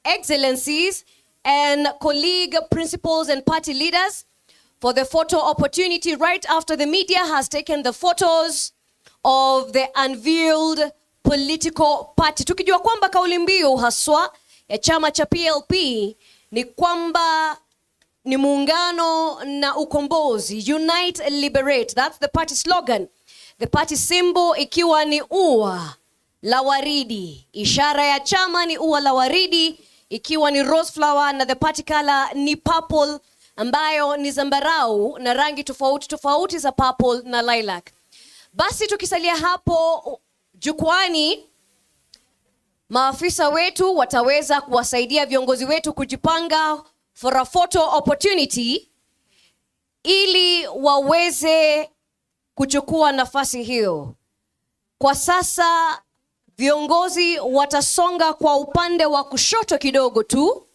excellencies and colleague principals and party leaders for the photo opportunity right after the media has taken the photos of the unveiled political party. Tukijua kwamba kauli mbiu haswa ya chama cha PLP ni kwamba ni muungano na ukombozi, unite, liberate. That's the party slogan. The party symbol ikiwa ni ua la waridi. Ishara ya chama ni ua la waridi ikiwa ni rose flower, na the party color ni purple ambayo ni zambarau na rangi tofauti tofauti za purple na lilac. Basi tukisalia hapo jukwani, maafisa wetu wataweza kuwasaidia viongozi wetu kujipanga for a photo opportunity ili waweze kuchukua nafasi hiyo. Kwa sasa viongozi watasonga kwa upande wa kushoto kidogo tu.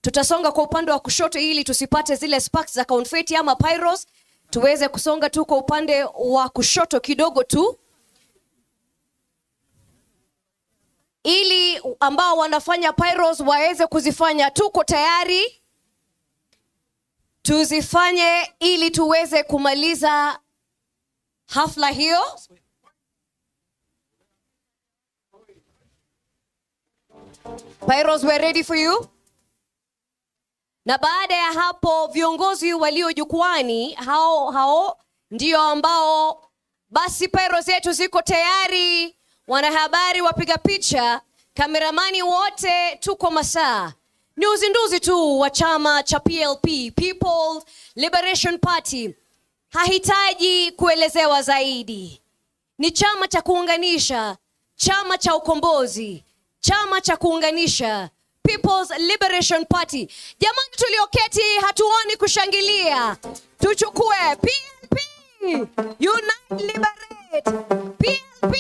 Tutasonga kwa upande wa kushoto ili tusipate zile sparks za confetti ama pyros. Tuweze kusonga tu kwa upande wa kushoto kidogo tu, ili ambao wanafanya pyros waweze kuzifanya. Tuko tayari, tuzifanye ili tuweze kumaliza hafla hiyo. Pyros, we're ready for you. Na baada ya hapo viongozi walio jukwani hao ndio ambao basi pyros zetu ziko tayari. Wanahabari, wapiga picha, kameramani, wote tuko masaa. Ni uzinduzi tu wa chama cha PLP, People Liberation Party. Hahitaji kuelezewa zaidi. Ni chama cha kuunganisha, chama cha ukombozi, chama cha kuunganisha, People's Liberation Party. Jamani tulioketi hatuoni kushangilia. Tuchukue PLP, Unite Liberate. PLP,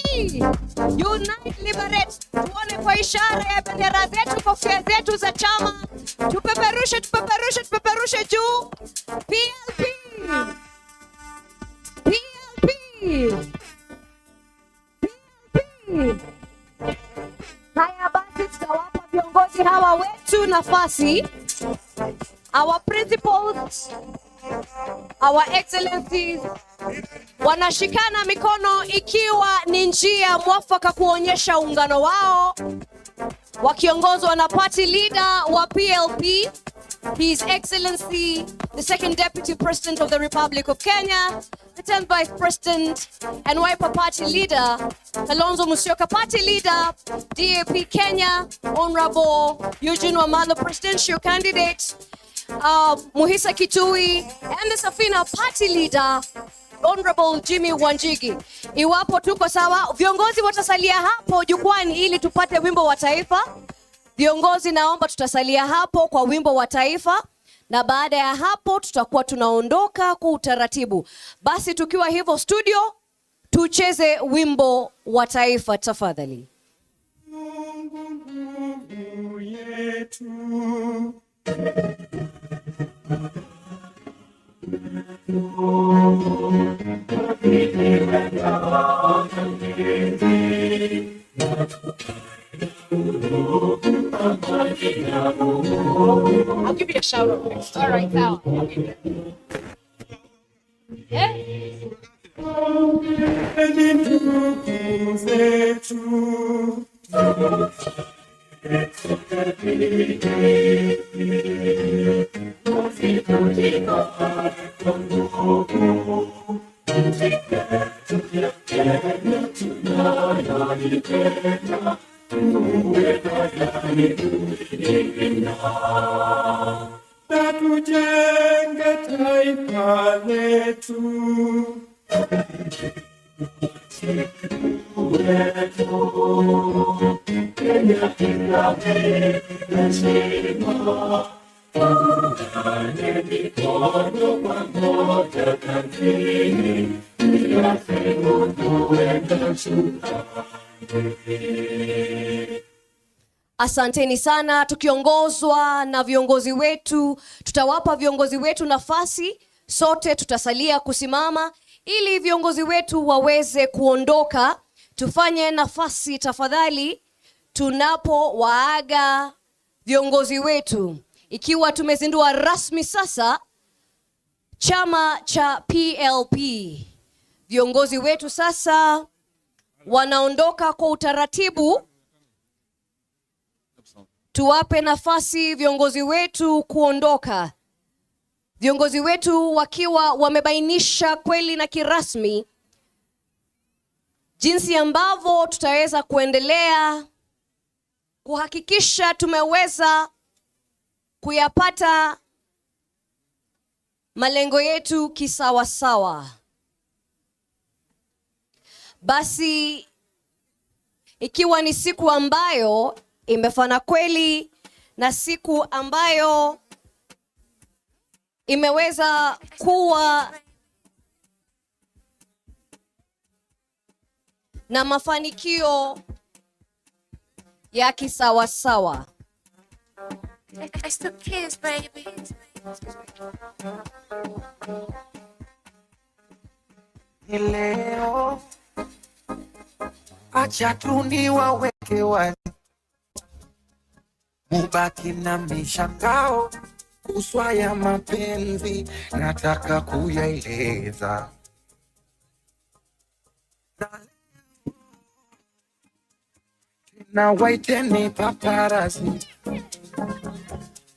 Unite Liberate. Tuone kwa ishara ya bendera zetu, kofia zetu za chama. Tupeperushe, tupeperushe, tupeperushe juu. PLP. PLP. PLP. Haya basi tutawapa viongozi hawa wetu nafasi. Our principals, our excellencies, wanashikana mikono ikiwa ni njia mwafaka kuonyesha uungano wao, wakiongozwa na party leader wa PLP, His Excellency the second deputy president of the Republic of Kenya, the 10th Vice President and Wiper Party Leader, Kalonzo Musyoka Party Leader, DAP Kenya, Honorable Eugene Wamalwa Presidential Candidate, Muhisa Kitui, and the Safina Party Leader, Honorable Jimmy Wanjigi. Iwapo tuko sawa, viongozi watasalia hapo jukwani ili tupate wimbo wa taifa. Viongozi naomba tutasalia hapo kwa wimbo wa taifa, na baada ya hapo tutakuwa tunaondoka kwa utaratibu. Basi tukiwa hivyo studio, tucheze wimbo wa taifa tafadhali. Mungu yetu. I'll give you a shout out next. All right, now. I'll give you.
Tujenge taifa letu.
Asanteni sana, tukiongozwa na viongozi wetu. Tutawapa viongozi wetu nafasi, sote tutasalia kusimama ili viongozi wetu waweze kuondoka. Tufanye nafasi tafadhali tunapowaaga viongozi wetu, ikiwa tumezindua rasmi sasa chama cha PLP. Viongozi wetu sasa wanaondoka kwa utaratibu. Tuwape nafasi viongozi wetu kuondoka. Viongozi wetu wakiwa wamebainisha kweli na kirasmi jinsi ambavyo tutaweza kuendelea kuhakikisha tumeweza kuyapata malengo yetu kisawasawa. Basi ikiwa ni siku ambayo imefana kweli na siku ambayo imeweza kuwa na mafanikio ya kisawasawa.
Leo acha tu niwaweke wazi, mubaki na mishangao kuswa ya mapenzi, nataka kuyaeleza. Na waiteni paparazzi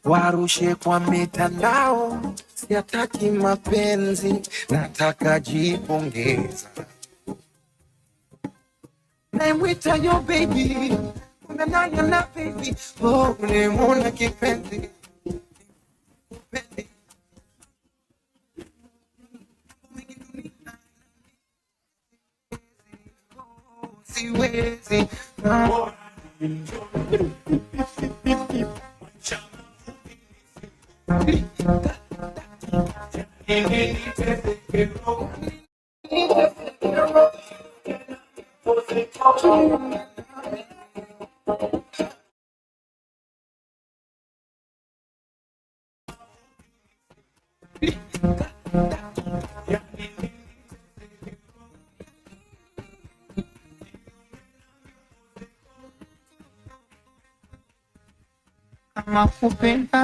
warushe kwa mitandao, siataki mapenzi, nataka jipongeza. Naimwita yo baby, unananya na baby, oh ulimuna kipenzi. Siwezi nakupenda.